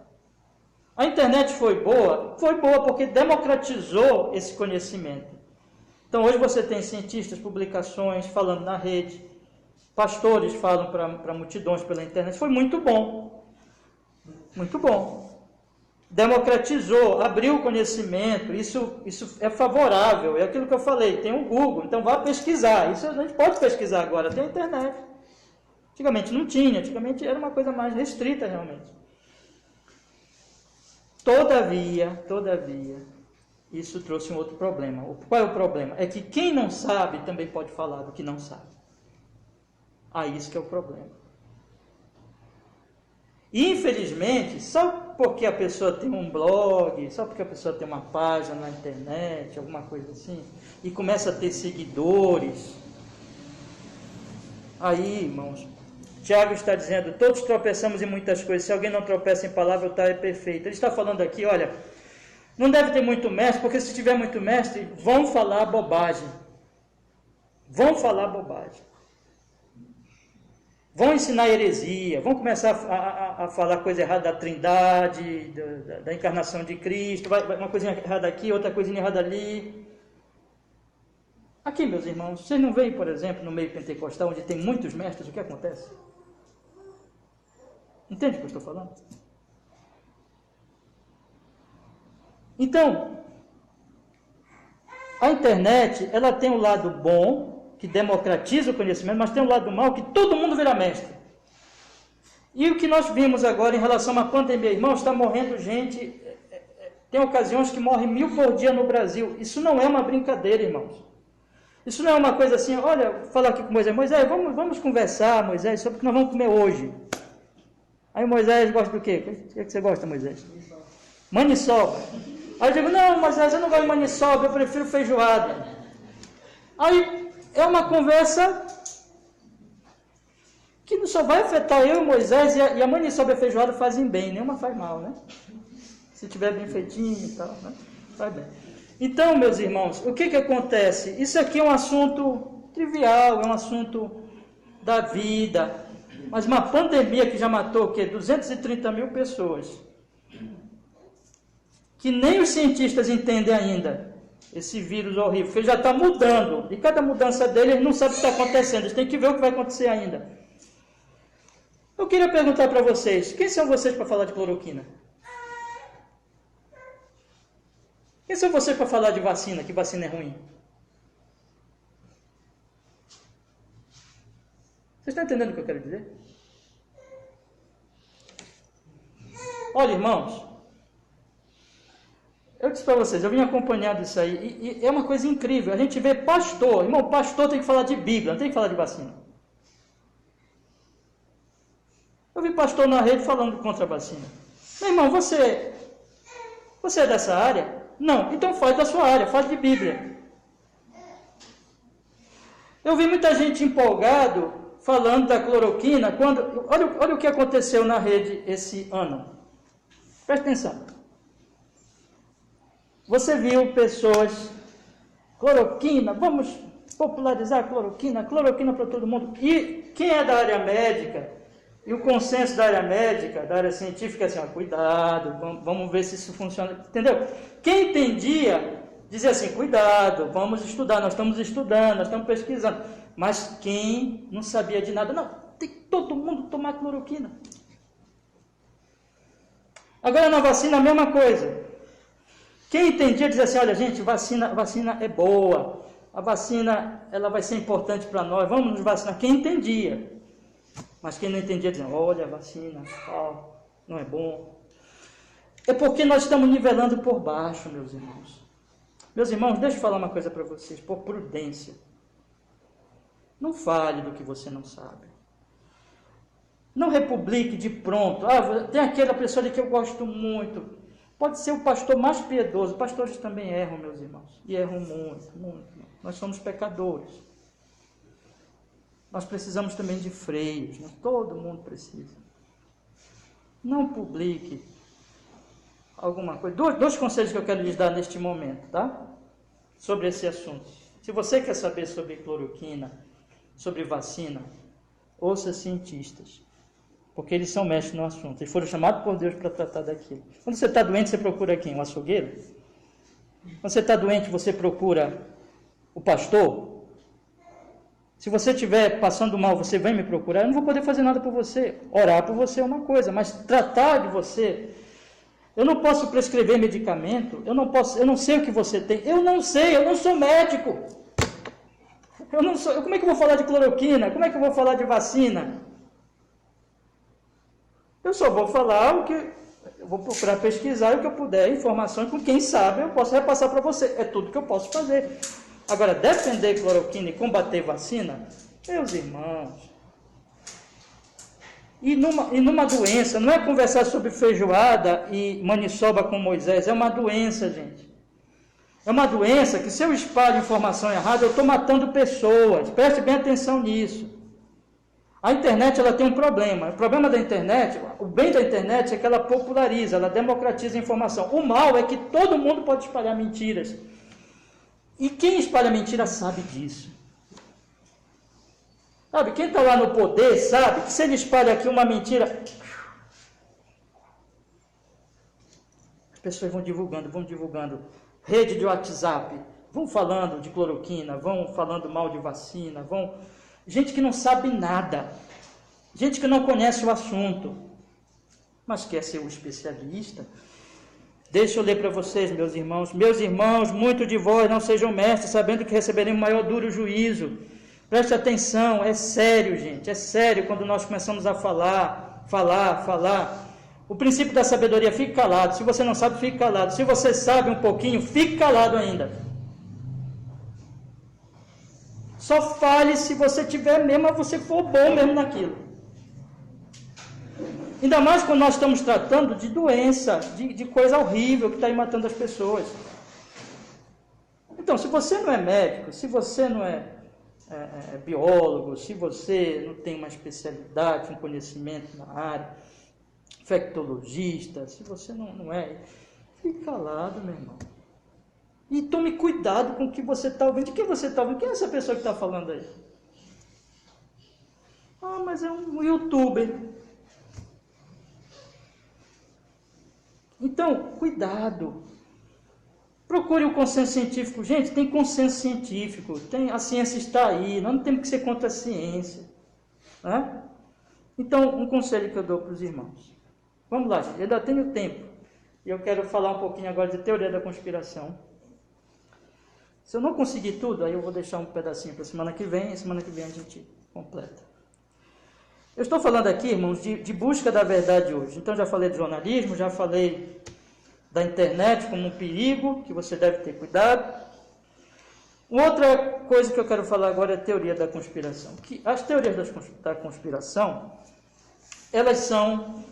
A internet foi boa porque democratizou esse conhecimento. Então hoje você tem cientistas, publicações falando na rede, pastores falam para multidões pela internet. Foi muito bom. Muito bom. Democratizou, abriu o conhecimento, isso é favorável, é aquilo que eu falei, tem o Google, então vá pesquisar. Isso a gente pode pesquisar agora, tem a internet. Antigamente não tinha, antigamente era uma coisa mais restrita realmente. Todavia, isso trouxe um outro problema. Qual é o problema? É que quem não sabe também pode falar do que não sabe. Isso que é o problema. E, infelizmente, só porque a pessoa tem um blog, só porque a pessoa tem uma página na internet, alguma coisa assim, e começa a ter seguidores, aí, irmãos, Tiago está dizendo, todos tropeçamos em muitas coisas, se alguém não tropeça em palavra, o tal é perfeito. Ele está falando aqui, olha, não deve ter muito mestre, porque se tiver muito mestre, vão falar bobagem. Vão falar bobagem. Vão ensinar heresia, vão começar a falar coisa errada da Trindade, da encarnação de Cristo, vai uma coisinha errada aqui, outra coisinha errada ali. Aqui, meus irmãos, vocês não veem, por exemplo, no meio pentecostal, onde tem muitos mestres, o que acontece? Entende o que eu estou falando? Então, a internet, ela tem um lado bom, que democratiza o conhecimento, mas tem um lado mal, que todo mundo vira mestre. E o que nós vimos agora em relação à pandemia, irmãos, está morrendo gente, tem ocasiões que morre 1000 por dia no Brasil. Isso não é uma brincadeira, irmãos. Isso não é uma coisa assim, olha, vou falar aqui com Moisés, vamos conversar, Moisés, sobre o que nós vamos comer hoje. Aí Moisés gosta do quê? O que você gosta, Moisés? Maniçoba. Aí eu digo, não, Moisés, eu não gosto de maniçoba, eu prefiro feijoada. Aí é uma conversa que só vai afetar eu e Moisés, e a maniçoba e a feijoada fazem bem, nenhuma faz mal, né? Se tiver bem feitinho e tal, né? Faz bem. Então, meus irmãos, o que acontece? Isso aqui é um assunto trivial, é um assunto da vida, mas uma pandemia que já matou o quê? 230 mil pessoas, que nem os cientistas entendem ainda esse vírus horrível, porque ele já está mudando, e cada mudança dele eles não sabem o que está acontecendo, eles têm que ver o que vai acontecer ainda. Eu queria perguntar para vocês, quem são vocês para falar de cloroquina? Quem são vocês para falar de vacina, que vacina é ruim? Vocês estão entendendo o que eu quero dizer? Olha, irmãos, eu disse para vocês, eu vim acompanhando isso aí, e é uma coisa incrível, a gente vê pastor, irmão, pastor tem que falar de Bíblia, não tem que falar de vacina. Eu vi pastor na rede falando contra a vacina. Meu irmão, você é dessa área? Não, então fale da sua área, fale de Bíblia. Eu vi muita gente empolgado falando da cloroquina, olha o que aconteceu na rede esse ano. Presta atenção. Você viu pessoas, cloroquina, vamos popularizar a cloroquina para todo mundo. E quem é da área médica, e o consenso da área médica, da área científica, é assim, cuidado, vamos ver se isso funciona, entendeu? Quem entendia, dizia assim, cuidado, vamos estudar, nós estamos estudando, nós estamos pesquisando. Mas quem não sabia de nada, não, tem que todo mundo tomar cloroquina. Agora na vacina a mesma coisa. Quem entendia dizia assim, olha gente, vacina é boa, a vacina ela vai ser importante para nós, vamos nos vacinar. Quem entendia. Mas quem não entendia dizia, olha, a vacina, não é bom. É porque nós estamos nivelando por baixo, meus irmãos. Meus irmãos, deixa eu falar uma coisa para vocês, por prudência. Não fale do que você não sabe. Não republique de pronto. Tem aquela pessoa ali que eu gosto muito. Pode ser o pastor mais piedoso. Pastores também erram, meus irmãos. E erram muito, muito. Nós somos pecadores. Nós precisamos também de freios, né? Todo mundo precisa. Não publique alguma coisa. Dois conselhos que eu quero lhes dar neste momento, tá? Sobre esse assunto. Se você quer saber sobre cloroquina, sobre vacina, ouça cientistas, porque eles são mestres no assunto. Eles foram chamados por Deus para tratar daquilo. Quando você está doente, você procura quem? Um açougueiro? Quando você está doente, você procura o pastor? Se você estiver passando mal, você vem me procurar, eu não vou poder fazer nada por você. Orar por você é uma coisa, mas tratar de você, eu não posso prescrever medicamento, eu não sei o que você tem, eu não sei, eu não sou médico. Como é que eu vou falar de cloroquina? Como é que eu vou falar de vacina? Eu só vou falar eu vou procurar pesquisar o que eu puder, informações com quem sabe, eu posso repassar para você. É tudo que eu posso fazer. Agora, defender cloroquina e combater vacina, meus irmãos, e numa doença, não é conversar sobre feijoada e maniçoba com Moisés, é uma doença, gente. É uma doença que se eu espalho informação errada, eu estou matando pessoas, preste bem atenção nisso. A internet ela tem um problema, o problema da internet, o bem da internet é que ela populariza, ela democratiza a informação. O mal é que todo mundo pode espalhar mentiras. E quem espalha mentira sabe disso. Sabe, quem está lá no poder sabe que se ele espalha aqui uma mentira, as pessoas vão divulgando. Rede de WhatsApp, vão falando de cloroquina, vão falando mal de vacina, gente que não sabe nada, gente que não conhece o assunto. mas quer ser um especialista. Deixa eu ler para vocês, meus irmãos. Meus irmãos, muito de vós não sejam mestres, sabendo que receberemos maior duro juízo. Preste atenção, é sério, gente, é sério quando nós começamos a falar. O princípio da sabedoria, fique calado. Se você não sabe, fique calado. Se você sabe um pouquinho, fique calado ainda. Só fale se você tiver mesmo, você for bom mesmo naquilo. Ainda mais quando nós estamos tratando de doença, de coisa horrível que está aí matando as pessoas. Então, se você não é médico, se você não é biólogo, se você não tem uma especialidade, um conhecimento na área, infectologista, se você não é, fique calado, meu irmão. E tome cuidado com o que você está ouvindo. De quem você está ouvindo? Quem é essa pessoa que está falando aí? Ah, mas é um youtuber. Então, cuidado. Procure o consenso científico. Gente, tem consenso científico. A ciência está aí. Nós não temos que ser contra a ciência. Né? Então, um conselho que eu dou para os irmãos. Vamos lá, gente. Eu ainda tenho tempo. E eu quero falar um pouquinho agora de teoria da conspiração. Se eu não conseguir tudo, aí eu vou deixar um pedacinho para semana que vem. E semana que vem a gente completa. Eu estou falando aqui, irmãos, de busca da verdade hoje. Então, já falei de jornalismo, já falei da internet como um perigo, que você deve ter cuidado. Outra coisa que eu quero falar agora é a teoria da conspiração. Que as teorias da conspiração, elas são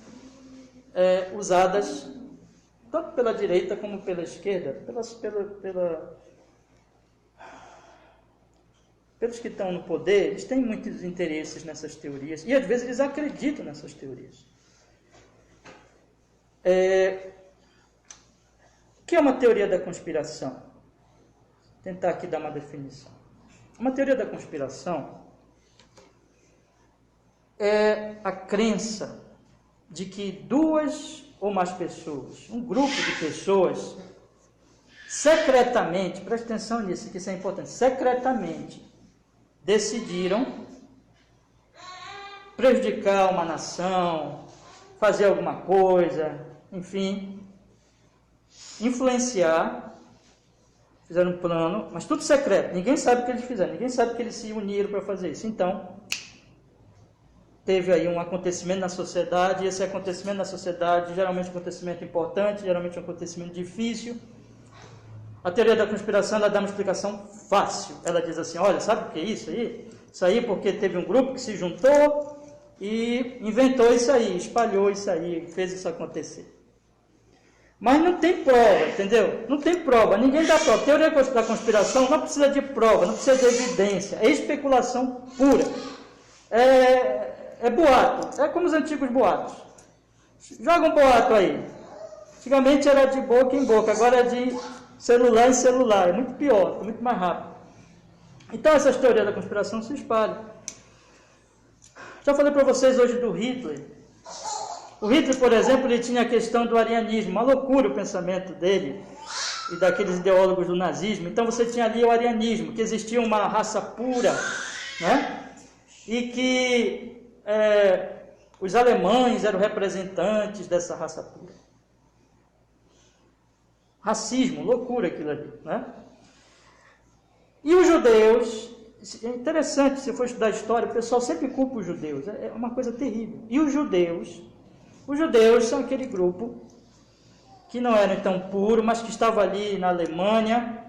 usadas tanto pela direita como pela esquerda, pelos que estão no poder. Eles têm muitos interesses nessas teorias e às vezes eles acreditam nessas teorias. O que é uma teoria da conspiração? Vou tentar aqui dar uma definição. Uma teoria da conspiração é a crença de que duas ou mais pessoas, um grupo de pessoas, secretamente, preste atenção nisso, que isso é importante, secretamente decidiram prejudicar uma nação, fazer alguma coisa, enfim, influenciar, fizeram um plano, mas tudo secreto, ninguém sabe o que eles fizeram, ninguém sabe que eles se uniram para fazer isso. Então, teve aí um acontecimento na sociedade, e esse acontecimento na sociedade, geralmente um acontecimento importante, geralmente um acontecimento difícil. A teoria da conspiração, ela dá uma explicação fácil. Ela diz assim, olha, sabe o que é isso aí? Isso aí porque teve um grupo que se juntou e inventou isso aí, espalhou isso aí, fez isso acontecer. Mas não tem prova, entendeu? Não tem prova, ninguém dá prova. A teoria da conspiração não precisa de prova, não precisa de evidência, é especulação pura. É boato, é como os antigos boatos. Joga um boato aí. Antigamente era de boca em boca, agora é de celular em celular, é muito pior, é muito mais rápido. Então essas teorias da conspiração se espalham. Já falei para vocês hoje do Hitler. O Hitler, por exemplo, ele tinha a questão do arianismo, uma loucura o pensamento dele e daqueles ideólogos do nazismo. Então você tinha ali o arianismo, que existia uma raça pura, né? E que os alemães eram representantes dessa raça pura. Racismo, loucura aquilo ali, né? E os judeus, é interessante, se for estudar história, o pessoal sempre culpa os judeus, é uma coisa terrível. E os judeus são aquele grupo que não era tão puro, mas que estava ali na Alemanha,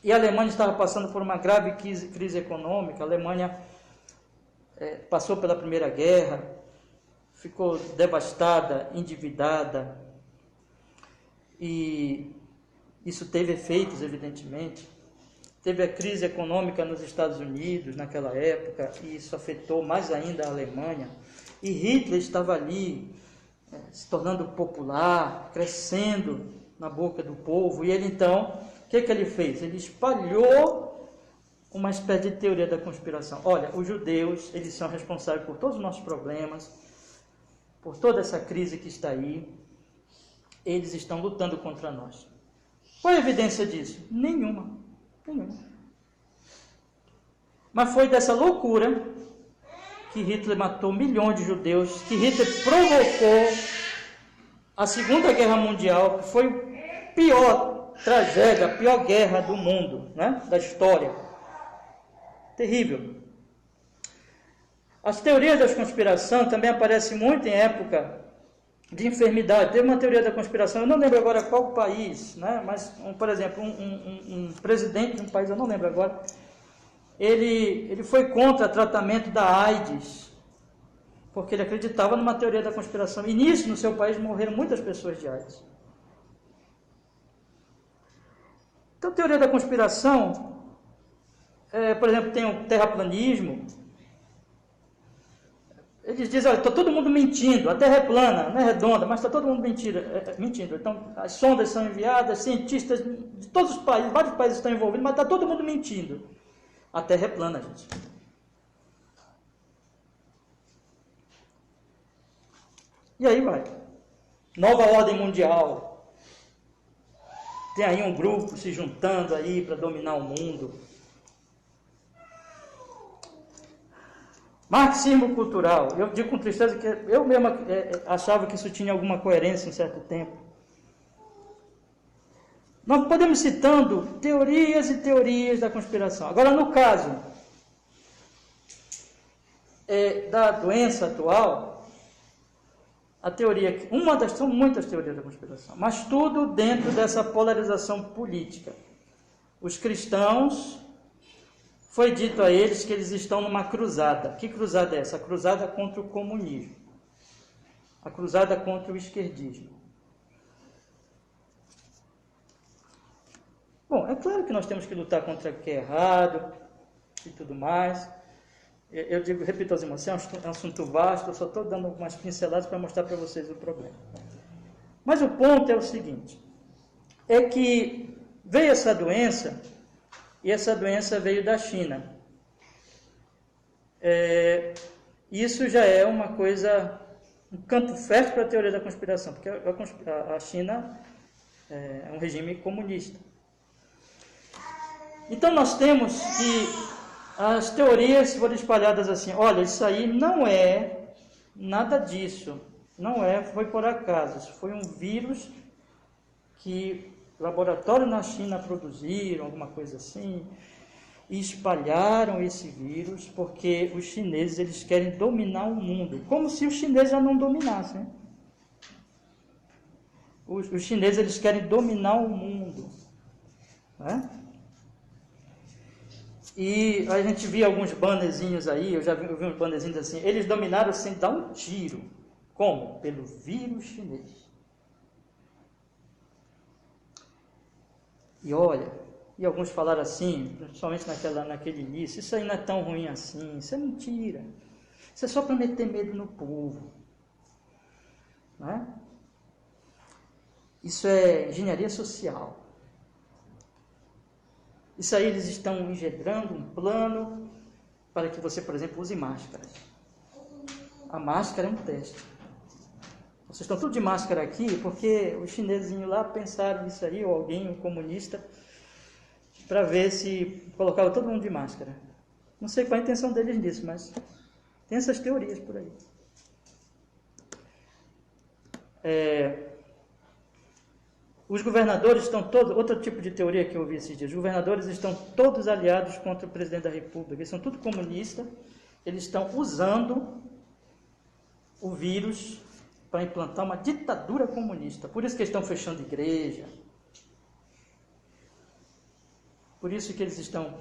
e a Alemanha estava passando por uma grave crise econômica. A Alemanha passou pela Primeira Guerra, ficou devastada, endividada, e isso teve efeitos, evidentemente. Teve a crise econômica nos Estados Unidos naquela época, e isso afetou mais ainda a Alemanha. E Hitler estava ali, se tornando popular, crescendo na boca do povo. E ele então, o que ele fez? Ele espalhou uma espécie de teoria da conspiração. Olha, os judeus, eles são responsáveis por todos os nossos problemas, por toda essa crise que está aí. Eles estão lutando contra nós. Qual é a evidência disso? Nenhuma. Mas foi dessa loucura que Hitler matou milhões de judeus, que Hitler provocou a Segunda Guerra Mundial, que foi a pior tragédia, a pior guerra do mundo, né? Da história. Terrível. As teorias da conspiração também aparecem muito em época de enfermidade. Teve uma teoria da conspiração, eu não lembro agora qual país, né? Mas, por exemplo, um presidente de um país, eu não lembro agora, ele foi contra o tratamento da AIDS, porque ele acreditava numa teoria da conspiração. E nisso, no seu país, morreram muitas pessoas de AIDS. Então, teoria da conspiração, por exemplo, tem o terraplanismo. Eles dizem, olha, está todo mundo mentindo, a Terra é plana, não é redonda, mas está todo mundo mentindo. Então, as sondas são enviadas, cientistas de todos os países, vários países estão envolvidos, mas está todo mundo mentindo. A Terra é plana, gente. E aí vai. Nova ordem mundial. Tem aí um grupo se juntando aí para dominar o mundo. Marxismo cultural. Eu digo com tristeza que eu mesmo achava que isso tinha alguma coerência em certo tempo. Nós podemos citando teorias e teorias da conspiração. Agora, no caso da doença atual, a teoria, são muitas teorias da conspiração, mas tudo dentro dessa polarização política. Os cristãos, foi dito a eles que eles estão numa cruzada. Que cruzada é essa? A cruzada contra o comunismo. A cruzada contra o esquerdismo. Bom, é claro que nós temos que lutar contra o que é errado e tudo mais. Eu digo, repito aos irmãos, é um assunto vasto, eu só estou dando algumas pinceladas para mostrar para vocês o problema. Mas o ponto é o seguinte, é que veio essa doença, e essa doença veio da China. Isso já é uma coisa, um campo fértil para a teoria da conspiração, porque a China é um regime comunista. Então nós temos que as teorias foram espalhadas assim, olha, isso aí não é nada disso, foi por acaso, isso foi um vírus que laboratório na China produziram, alguma coisa assim, e espalharam esse vírus porque os chineses eles querem dominar o mundo, como se os chineses já não dominassem. Né? Os chineses eles querem dominar o mundo. Né? E a gente via alguns bannerzinhos aí, eu vi uns bannerzinhos assim, eles dominaram sem dar um tiro. Como? Pelo vírus chinês. E olha, e alguns falaram assim, principalmente naquele início, isso aí não é tão ruim assim, isso é mentira. Isso é só para meter medo no povo. Né? Isso é engenharia social. Isso aí eles estão engendrando um plano para que você, por exemplo, use máscaras. A máscara é um teste. Vocês estão tudo de máscara aqui porque os chinesinhos lá pensaram nisso aí, ou alguém, um comunista, para ver se colocava todo mundo de máscara. Não sei qual a intenção deles nisso, mas tem essas teorias por aí. Os governadores estão todos, outro tipo de teoria que eu ouvi esses dias, os governadores estão todos aliados contra o presidente da República, eles são tudo comunistas, eles estão usando o vírus para implantar uma ditadura comunista, por isso que eles estão fechando igreja, por isso que eles estão,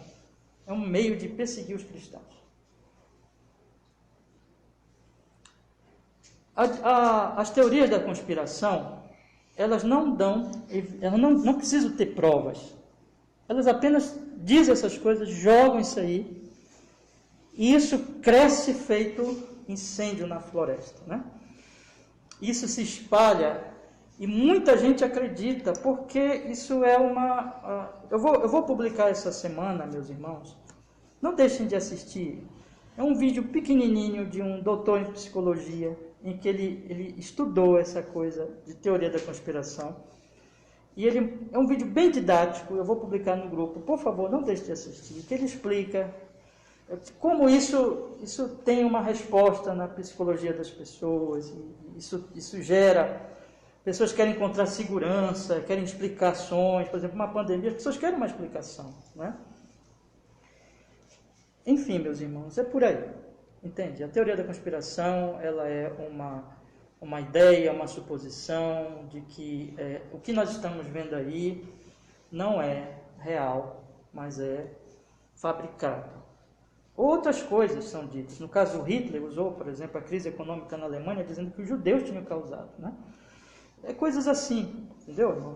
é um meio de perseguir os cristãos. As teorias da conspiração, elas não precisam ter provas. Elas apenas dizem essas coisas, jogam isso aí, e isso cresce feito incêndio na floresta, né? Isso se espalha e muita gente acredita, porque isso é eu vou publicar essa semana, meus irmãos. Não deixem de assistir. É um vídeo pequenininho de um doutor em psicologia, em que ele estudou essa coisa de teoria da conspiração. E ele é um vídeo bem didático, eu vou publicar no grupo. Por favor, não deixe de assistir, que ele explica como isso tem uma resposta na psicologia das pessoas. Isso gera Pessoas querem encontrar segurança, querem explicações. Por exemplo, uma pandemia, as pessoas querem uma explicação, né? Enfim, meus irmãos, é por aí. Entende? A teoria da conspiração, ela é uma ideia, uma suposição de que o que nós estamos vendo aí não é real, mas é fabricado. Outras coisas são ditas. No caso, Hitler usou, por exemplo, a crise econômica na Alemanha, dizendo que os judeus tinham causado, né? Coisas assim, entendeu, irmão?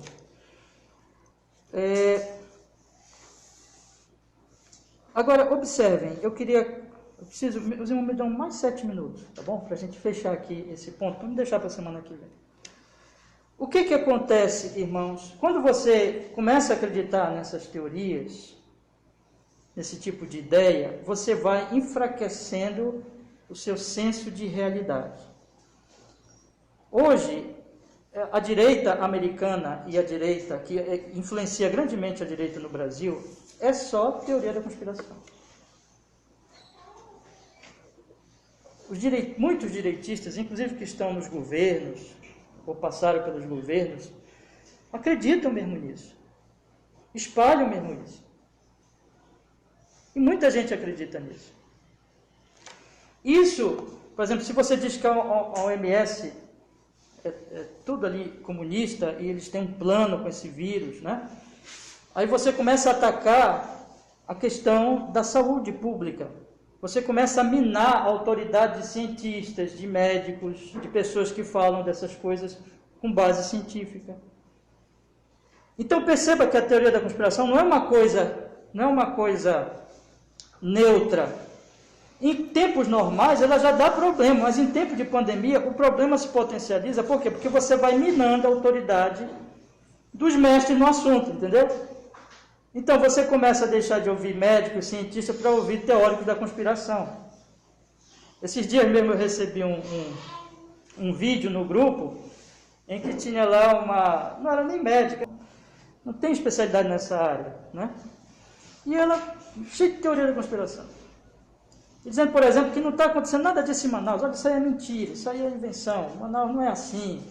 Agora, observem, eu preciso, os irmãos me dão mais 7 minutos, tá bom? Para a gente fechar aqui esse ponto, vamos deixar para a semana que vem. O que acontece, irmãos, quando você começa a acreditar nessas teorias, nesse tipo de ideia, você vai enfraquecendo o seu senso de realidade. Hoje, a direita americana e a direita, que influencia grandemente a direita no Brasil, é só teoria da conspiração. Muitos direitistas, inclusive que estão nos governos, ou passaram pelos governos, acreditam mesmo nisso. Espalham mesmo isso. E muita gente acredita nisso. Isso, por exemplo, se você diz que a OMS é tudo ali comunista e eles têm um plano com esse vírus, né? Aí você começa a atacar a questão da saúde pública. Você começa a minar a autoridade de cientistas, de médicos, de pessoas que falam dessas coisas com base científica. Então perceba que a teoria da conspiração não é uma coisa neutra. Em tempos normais ela já dá problema, mas em tempo de pandemia o problema se potencializa. Por quê? Porque você vai minando a autoridade dos mestres no assunto, entendeu? Então você começa a deixar de ouvir médicos, cientistas, para ouvir teóricos da conspiração. Esses dias mesmo eu recebi um vídeo no grupo em que tinha lá não era nem médica, não tem especialidade nessa área, né? E ela, cheia de teoria da conspiração. Dizendo, por exemplo, que não está acontecendo nada disso em Manaus. Olha, isso aí é mentira, isso aí é invenção. Manaus não é assim.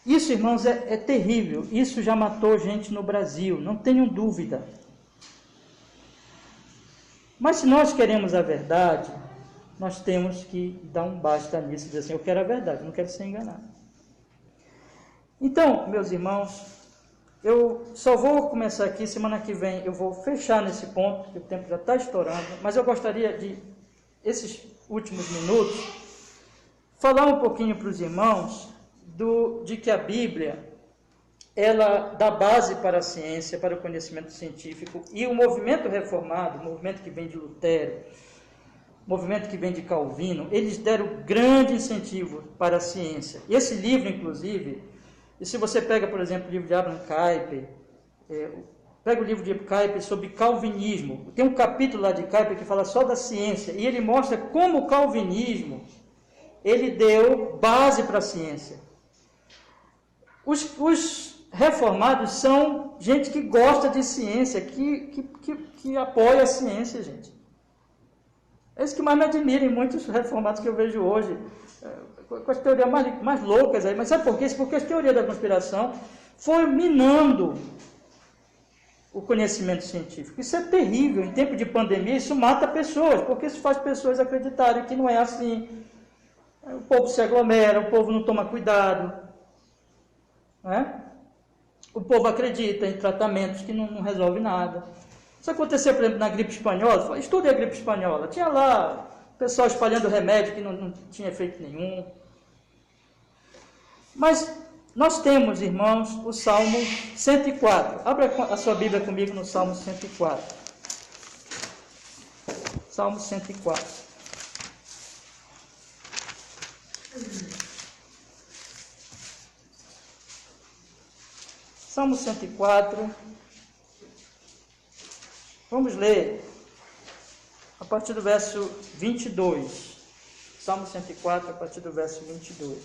Isso, irmãos, é terrível. Isso já matou gente no Brasil, não tenham dúvida. Mas se nós queremos a verdade, nós temos que dar um basta nisso e dizer assim, eu quero a verdade, não quero ser enganado. Então, meus irmãos, eu só vou começar aqui, semana que vem eu vou fechar nesse ponto, porque o tempo já está estourando, mas eu gostaria de, esses últimos minutos, falar um pouquinho para os irmãos de que a Bíblia, ela dá base para a ciência, para o conhecimento científico, e o movimento reformado, o movimento que vem de Lutero, o movimento que vem de Calvino, eles deram grande incentivo para a ciência. E esse livro, inclusive, e se você pega, por exemplo, o livro de Abraham Kuyper, pega o livro de Kuyper sobre calvinismo, tem um capítulo lá de Kuyper que fala só da ciência, e ele mostra como o calvinismo, ele deu base para a ciência. Os reformados são gente que gosta de ciência, que apoia a ciência, gente. É isso que mais me admira em muitos reformados que eu vejo hoje, com as teorias mais loucas aí. Mas sabe por quê? Porque as teorias da conspiração foram minando o conhecimento científico. Isso é terrível. Em tempo de pandemia, isso mata pessoas, porque isso faz pessoas acreditarem que não é assim. O povo se aglomera, o povo não toma cuidado. Né? O povo acredita em tratamentos que não resolvem nada. Isso aconteceu, por exemplo, na gripe espanhola. Estude a gripe espanhola. Tinha lá o pessoal espalhando remédio que não tinha efeito nenhum. Mas nós temos, irmãos, o Salmo 104. Abra a sua Bíblia comigo no Salmo 104. Salmo 104. Salmo 104, vamos ler a partir do verso 22. Salmo 104, a partir do verso 22.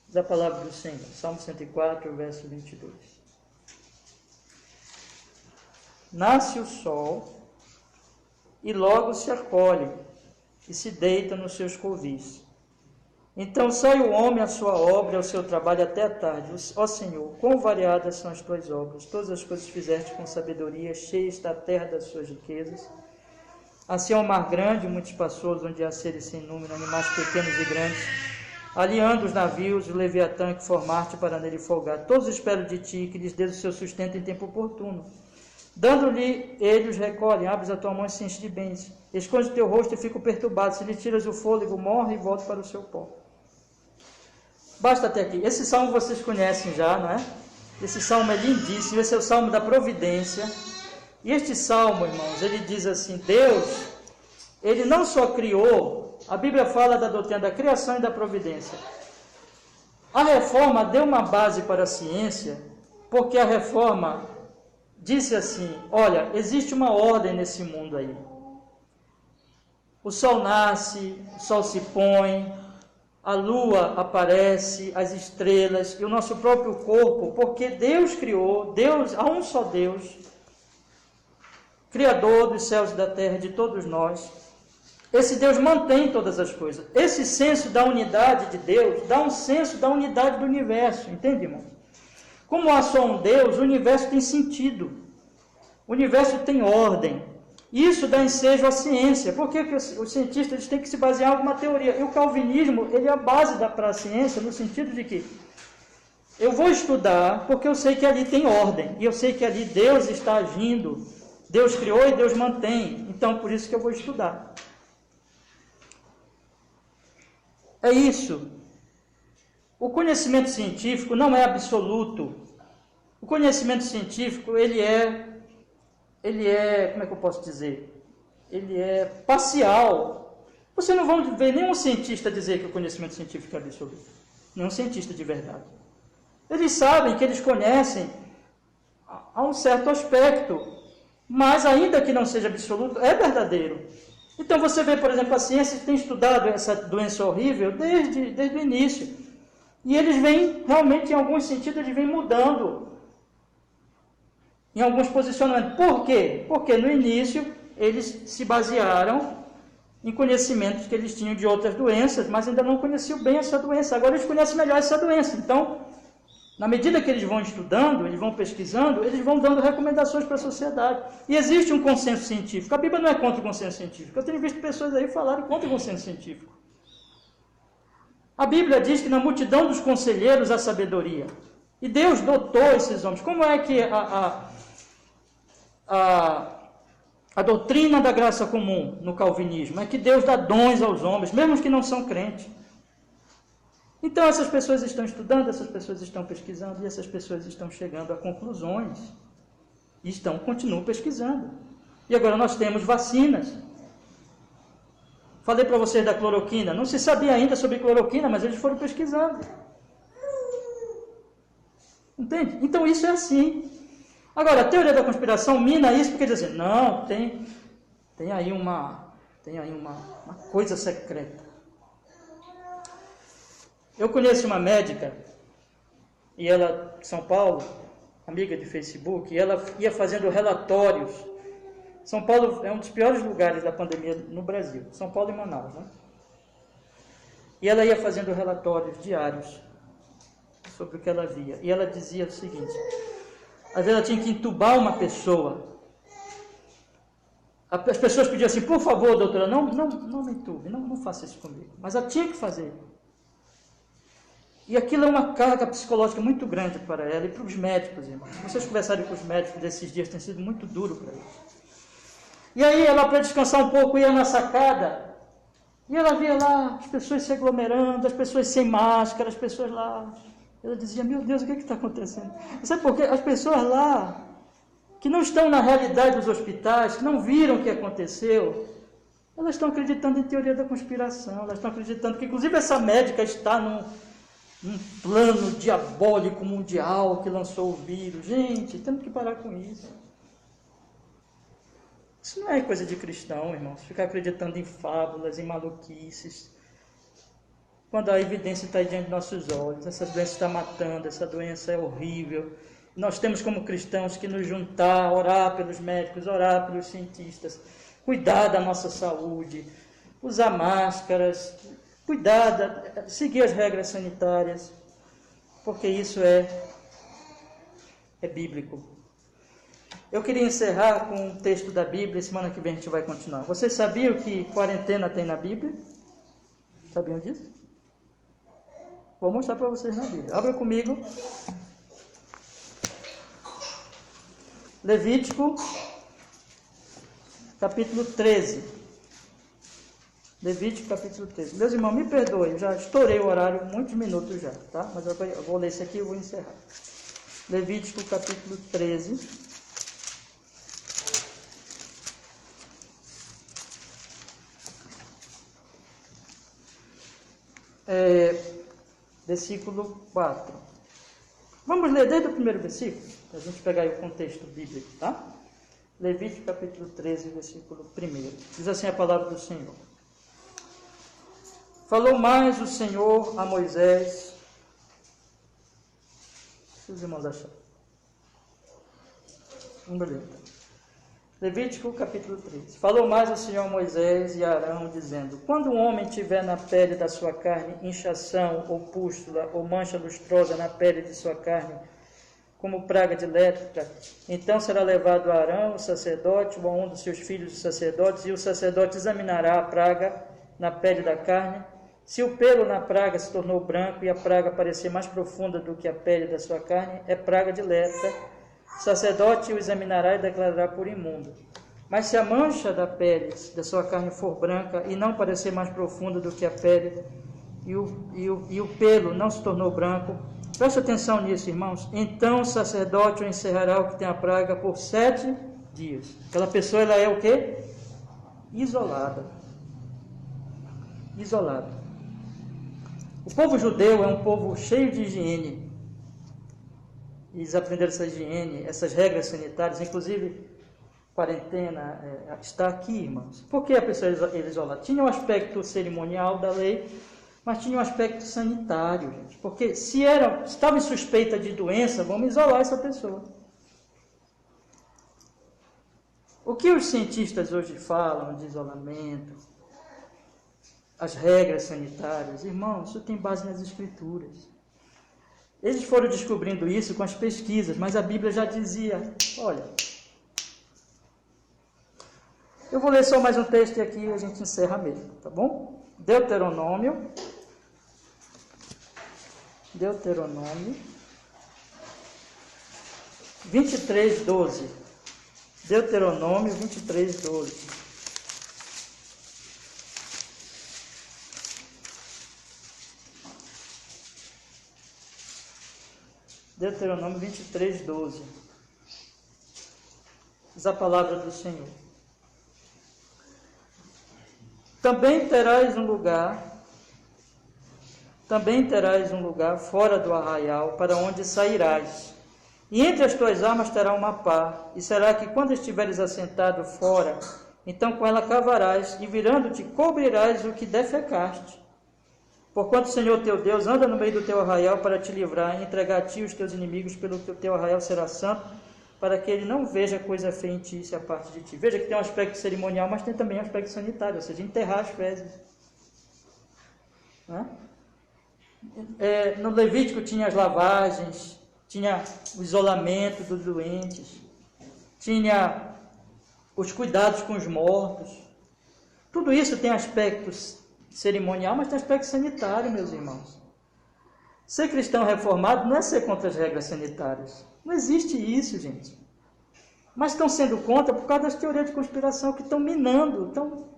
Diz a palavra do Senhor, Salmo 104, verso 22. Nasce o sol e logo se acolhem e se deitam nos seus covis. Então sai o homem à sua obra, ao seu trabalho até a tarde. Ó Senhor, quão variadas são as tuas obras, todas as coisas fizeste com sabedoria, cheia está a terra das suas riquezas. Assim é o mar grande, muito espaçoso, onde há seres sem número, animais pequenos e grandes. Ali andam os navios, o Leviatã que formaste para nele folgar. Todos esperam de ti, que lhes dês o seu sustento em tempo oportuno. Dando-lhe, ele os recolhe, abres a tua mão e se enche de bens. Esconde o teu rosto e fica perturbado. Se lhe tiras o fôlego, morre e volta para o seu pó. Basta até aqui. Esse salmo vocês conhecem já, não é? Esse salmo é lindíssimo. Esse é o salmo da providência. E este salmo, irmãos, ele diz assim: Deus, ele não só criou, a Bíblia fala da doutrina da criação e da providência. A reforma deu uma base para a ciência, porque a reforma disse assim: olha, existe uma ordem nesse mundo aí. O sol nasce, o sol se põe, a lua aparece, as estrelas e o nosso próprio corpo, porque Deus criou, há um só Deus, Criador dos céus e da terra, de todos nós. Esse Deus mantém todas as coisas. Esse senso da unidade de Deus dá um senso da unidade do universo, entende, irmão? Como há só um Deus, o universo tem sentido, o universo tem ordem. Isso dá ensejo à ciência. Por que os cientistas têm que se basear em alguma teoria? E o calvinismo, ele é a base para a ciência, no sentido de que eu vou estudar porque eu sei que ali tem ordem, e eu sei que ali Deus está agindo, Deus criou e Deus mantém, então por isso que eu vou estudar. É isso. O conhecimento científico não é absoluto. O conhecimento científico, ele é, como é que eu posso dizer? Ele é parcial. Você não vai ver nenhum cientista dizer que o conhecimento científico é absoluto. Nenhum cientista de verdade. Eles sabem que eles conhecem a um certo aspecto, mas ainda que não seja absoluto, é verdadeiro. Então você vê, por exemplo, a ciência tem estudado essa doença horrível desde o início. E eles vêm, realmente, em alguns sentidos, eles vêm mudando em alguns posicionamentos. Por quê? Porque no início eles se basearam em conhecimentos que eles tinham de outras doenças, mas ainda não conheciam bem essa doença. Agora eles conhecem melhor essa doença. Então, na medida que eles vão estudando, eles vão pesquisando, eles vão dando recomendações para a sociedade. E existe um consenso científico. A Bíblia não é contra o consenso científico. Eu tenho visto pessoas aí falarem contra o consenso científico. A Bíblia diz que na multidão dos conselheiros há sabedoria. E Deus dotou esses homens. Como é que a doutrina da graça comum no calvinismo é que Deus dá dons aos homens, mesmo os que não são crentes. Então essas pessoas estão estudando, essas pessoas estão pesquisando, e essas pessoas estão chegando a conclusões. E continuam pesquisando. E agora nós temos vacinas. Falei para vocês da cloroquina. Não se sabia ainda sobre cloroquina, mas eles foram pesquisando. Entende? Então isso é assim. Agora, a teoria da conspiração mina isso porque diz assim, não, tem aí uma coisa secreta. Eu conheço uma médica, e ela, de São Paulo, amiga de Facebook, e ela ia fazendo relatórios. São Paulo é um dos piores lugares da pandemia no Brasil, São Paulo e Manaus, né? E ela ia fazendo relatórios diários sobre o que ela via. E ela dizia o seguinte: às vezes ela tinha que entubar uma pessoa. As pessoas pediam assim, por favor, doutora, não me entube, não faça isso comigo. Mas ela tinha que fazer. E aquilo é uma carga psicológica muito grande para ela e para os médicos, irmãos. Se vocês conversarem com os médicos desses dias, tem sido muito duro para eles. E aí ela, para descansar um pouco, ia na sacada, e ela via lá as pessoas se aglomerando, as pessoas sem máscara, as pessoas lá. Ela dizia, meu Deus, o que está acontecendo? Sabe por quê? As pessoas lá, que não estão na realidade dos hospitais, que não viram o que aconteceu, elas estão acreditando em teoria da conspiração, elas estão acreditando que, inclusive, essa médica está num plano diabólico mundial que lançou o vírus. Gente, temos que parar com isso. Isso não é coisa de cristão, irmãos, ficar acreditando em fábulas, em maluquices, quando a evidência está diante de nossos olhos. Essa doença está matando, essa doença é horrível. Nós temos como cristãos que nos juntar, orar pelos médicos, orar pelos cientistas, cuidar da nossa saúde, usar máscaras, cuidar, seguir as regras sanitárias, porque isso é bíblico. Eu queria encerrar com um texto da Bíblia, semana que vem a gente vai continuar. Vocês sabiam que quarentena tem na Bíblia? Sabiam disso? Vou mostrar para vocês na Bíblia. Abra comigo. Levítico, capítulo 13. Levítico, capítulo 13. Meus irmãos, me perdoem, eu já estourei o horário, muitos minutos já, tá? Mas eu vou ler isso aqui e vou encerrar. Levítico, capítulo 13. Versículo 4. Vamos ler desde o primeiro versículo, para a gente pegar aí o contexto bíblico, tá? Levítico capítulo 13, versículo 1. Diz assim a palavra do Senhor. Falou mais o Senhor a Moisés. Se os irmãos acharem. Vamos ler. Levítico capítulo 13. Falou mais o Senhor a Moisés e a Arão, dizendo: quando um homem tiver na pele da sua carne inchação, ou pústula, ou mancha lustrosa na pele de sua carne, como praga de lepra, então será levado a Arão, o sacerdote, ou a um dos seus filhos os sacerdotes, e o sacerdote examinará a praga na pele da carne. Se o pelo na praga se tornou branco e a praga parecer mais profunda do que a pele da sua carne, é praga de lepra. O sacerdote o examinará e declarará por imundo. Mas se a mancha da pele da sua carne for branca e não parecer mais profunda do que a pele, e o pelo não se tornou branco, preste atenção nisso, irmãos. Então o sacerdote o encerrará o que tem a praga por 7 dias. Aquela pessoa, ela é o quê? Isolada. Isolada. O povo judeu é um povo cheio de higiene. Eles aprenderam essa higiene, essas regras sanitárias, inclusive quarentena está aqui, irmãos. Por que a pessoa era isolada? Tinha um aspecto cerimonial da lei, mas tinha um aspecto sanitário, gente. Porque se estava em suspeita de doença, vamos isolar essa pessoa. O que os cientistas hoje falam de isolamento, as regras sanitárias, irmãos, isso tem base nas Escrituras. Eles foram descobrindo isso com as pesquisas, mas a Bíblia já dizia, olha, eu vou ler só mais um texto e aqui a gente encerra mesmo, tá bom? Deuteronômio 23:12. Deuteronômio 23:12. Deuteronômio 23:12. Diz a palavra do Senhor. Também terás um lugar fora do arraial, para onde sairás. E entre as tuas armas terá uma pá, e será que quando estiveres assentado fora, então com ela cavarás, e virando-te cobrirás o que defecaste. Porquanto o Senhor teu Deus anda no meio do teu arraial para te livrar e entregar a ti os teus inimigos, pelo que o teu arraial será santo, para que ele não veja coisa feia em ti, se a parte de ti. Veja que tem um aspecto cerimonial, mas tem também um aspecto sanitário, ou seja, enterrar as fezes. No Levítico tinha as lavagens, tinha o isolamento dos doentes, tinha os cuidados com os mortos. Tudo isso tem aspectos cerimonial, mas tem aspecto sanitário, meus irmãos. Ser cristão reformado não é ser contra as regras sanitárias. Não existe isso, gente. Mas estão sendo contra por causa das teorias de conspiração que estão minando, estão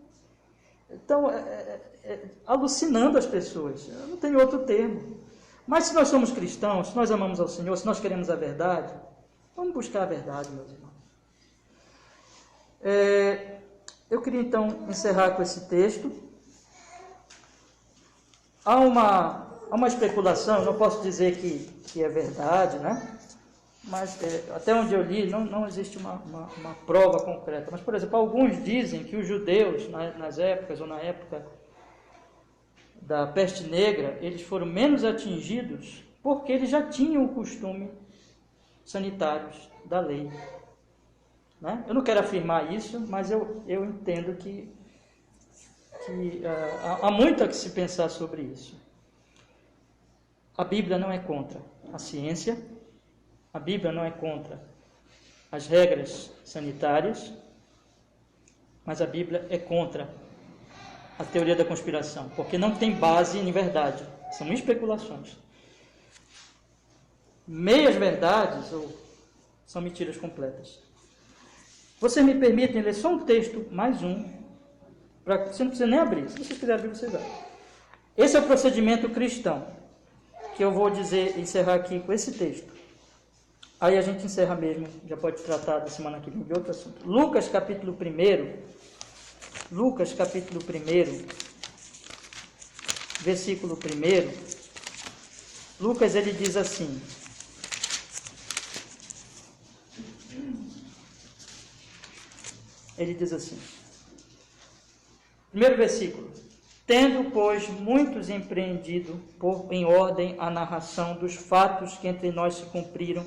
alucinando as pessoas. Eu não tenho outro termo. Mas se nós somos cristãos, se nós amamos ao Senhor, se nós queremos a verdade, vamos buscar a verdade, meus irmãos. Eu queria então encerrar com esse texto. Há uma especulação, não posso dizer que é verdade, né? Mas até onde eu li, não existe uma prova concreta. Mas, por exemplo, alguns dizem que os judeus, nas épocas ou na época da peste negra, eles foram menos atingidos porque eles já tinham o costume sanitários da lei. né? Eu não quero afirmar isso, mas eu entendo que há muito a que se pensar sobre isso. A Bíblia não é contra a ciência, a Bíblia não é contra as regras sanitárias, mas a Bíblia é contra a teoria da conspiração, porque não tem base em verdade, são especulações. Meias verdades ou são mentiras completas. Vocês me permitem ler só um texto, mais um, você não precisa nem abrir, se vocês quiserem abrir, vocês abrem. Esse é o procedimento cristão, que eu vou encerrar aqui com esse texto. Aí a gente encerra mesmo, já pode tratar da semana que vem de outro assunto. Lucas capítulo 1, versículo 1, Lucas ele diz assim, primeiro versículo: tendo, pois, muitos empreendido em ordem a narração dos fatos que entre nós se cumpriram,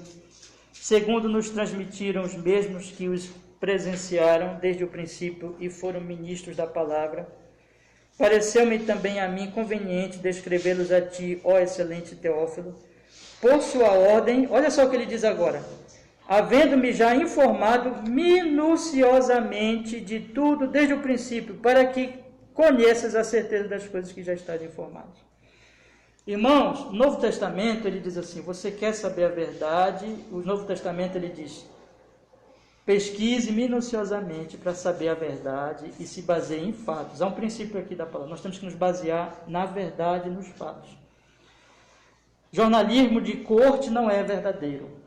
segundo nos transmitiram os mesmos que os presenciaram desde o princípio e foram ministros da palavra, pareceu-me também a mim conveniente descrevê-los a ti, ó excelente Teófilo, por sua ordem. Olha só o que ele diz agora: havendo-me já informado minuciosamente de tudo desde o princípio, para que conheças a certeza das coisas que já estás informado. Irmãos, o Novo Testamento ele diz assim: você quer saber a verdade? O Novo Testamento ele diz: pesquise minuciosamente para saber a verdade e se baseie em fatos. Há um princípio aqui da palavra: nós temos que nos basear na verdade e nos fatos. Jornalismo de corte não é verdadeiro.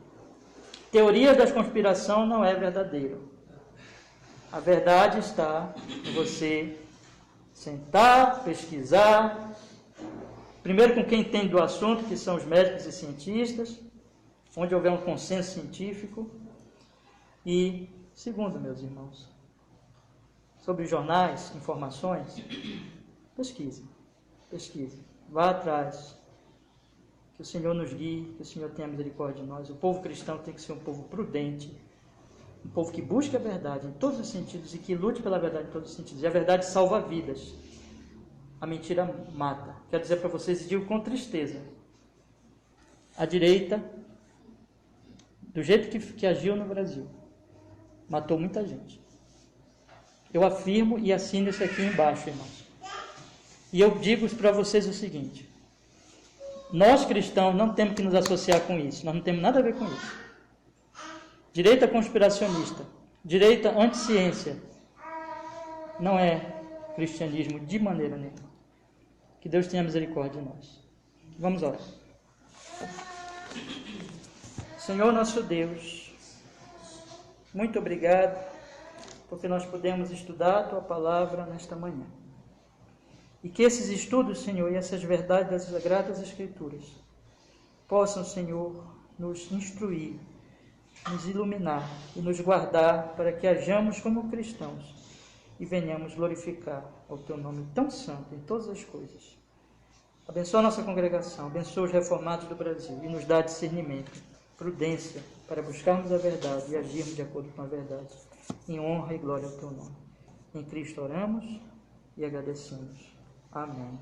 Teoria da conspiração não é verdadeiro. A verdade está em você sentar, pesquisar, primeiro com quem entende do assunto, que são os médicos e cientistas, onde houver um consenso científico. E, segundo, meus irmãos, sobre jornais, informações, pesquise, vá atrás, que o Senhor nos guie, que o Senhor tenha misericórdia de nós. O povo cristão tem que ser um povo prudente, um povo que busque a verdade em todos os sentidos e que lute pela verdade em todos os sentidos. E a verdade salva vidas, a mentira mata. Quero dizer para vocês, e digo com tristeza, a direita, do jeito que agiu no Brasil, matou muita gente. Eu afirmo e assino isso aqui embaixo, irmãos. E eu digo para vocês o seguinte: nós cristãos não temos que nos associar com isso, nós não temos nada a ver com isso. Direita conspiracionista, direita anti-ciência, não é cristianismo de maneira nenhuma. Que Deus tenha misericórdia de nós. Vamos orar. Senhor nosso Deus, muito obrigado, porque nós podemos estudar a Tua Palavra nesta manhã. E que esses estudos, Senhor, e essas verdades das Sagradas Escrituras possam, Senhor, nos instruir, nos iluminar e nos guardar para que hajamos como cristãos e venhamos glorificar o Teu nome tão santo em todas as coisas. Abençoa a nossa congregação, abençoa os reformados do Brasil e nos dá discernimento, prudência para buscarmos a verdade e agirmos de acordo com a verdade, em honra e glória ao Teu nome. Em Cristo oramos e agradecemos. Amém.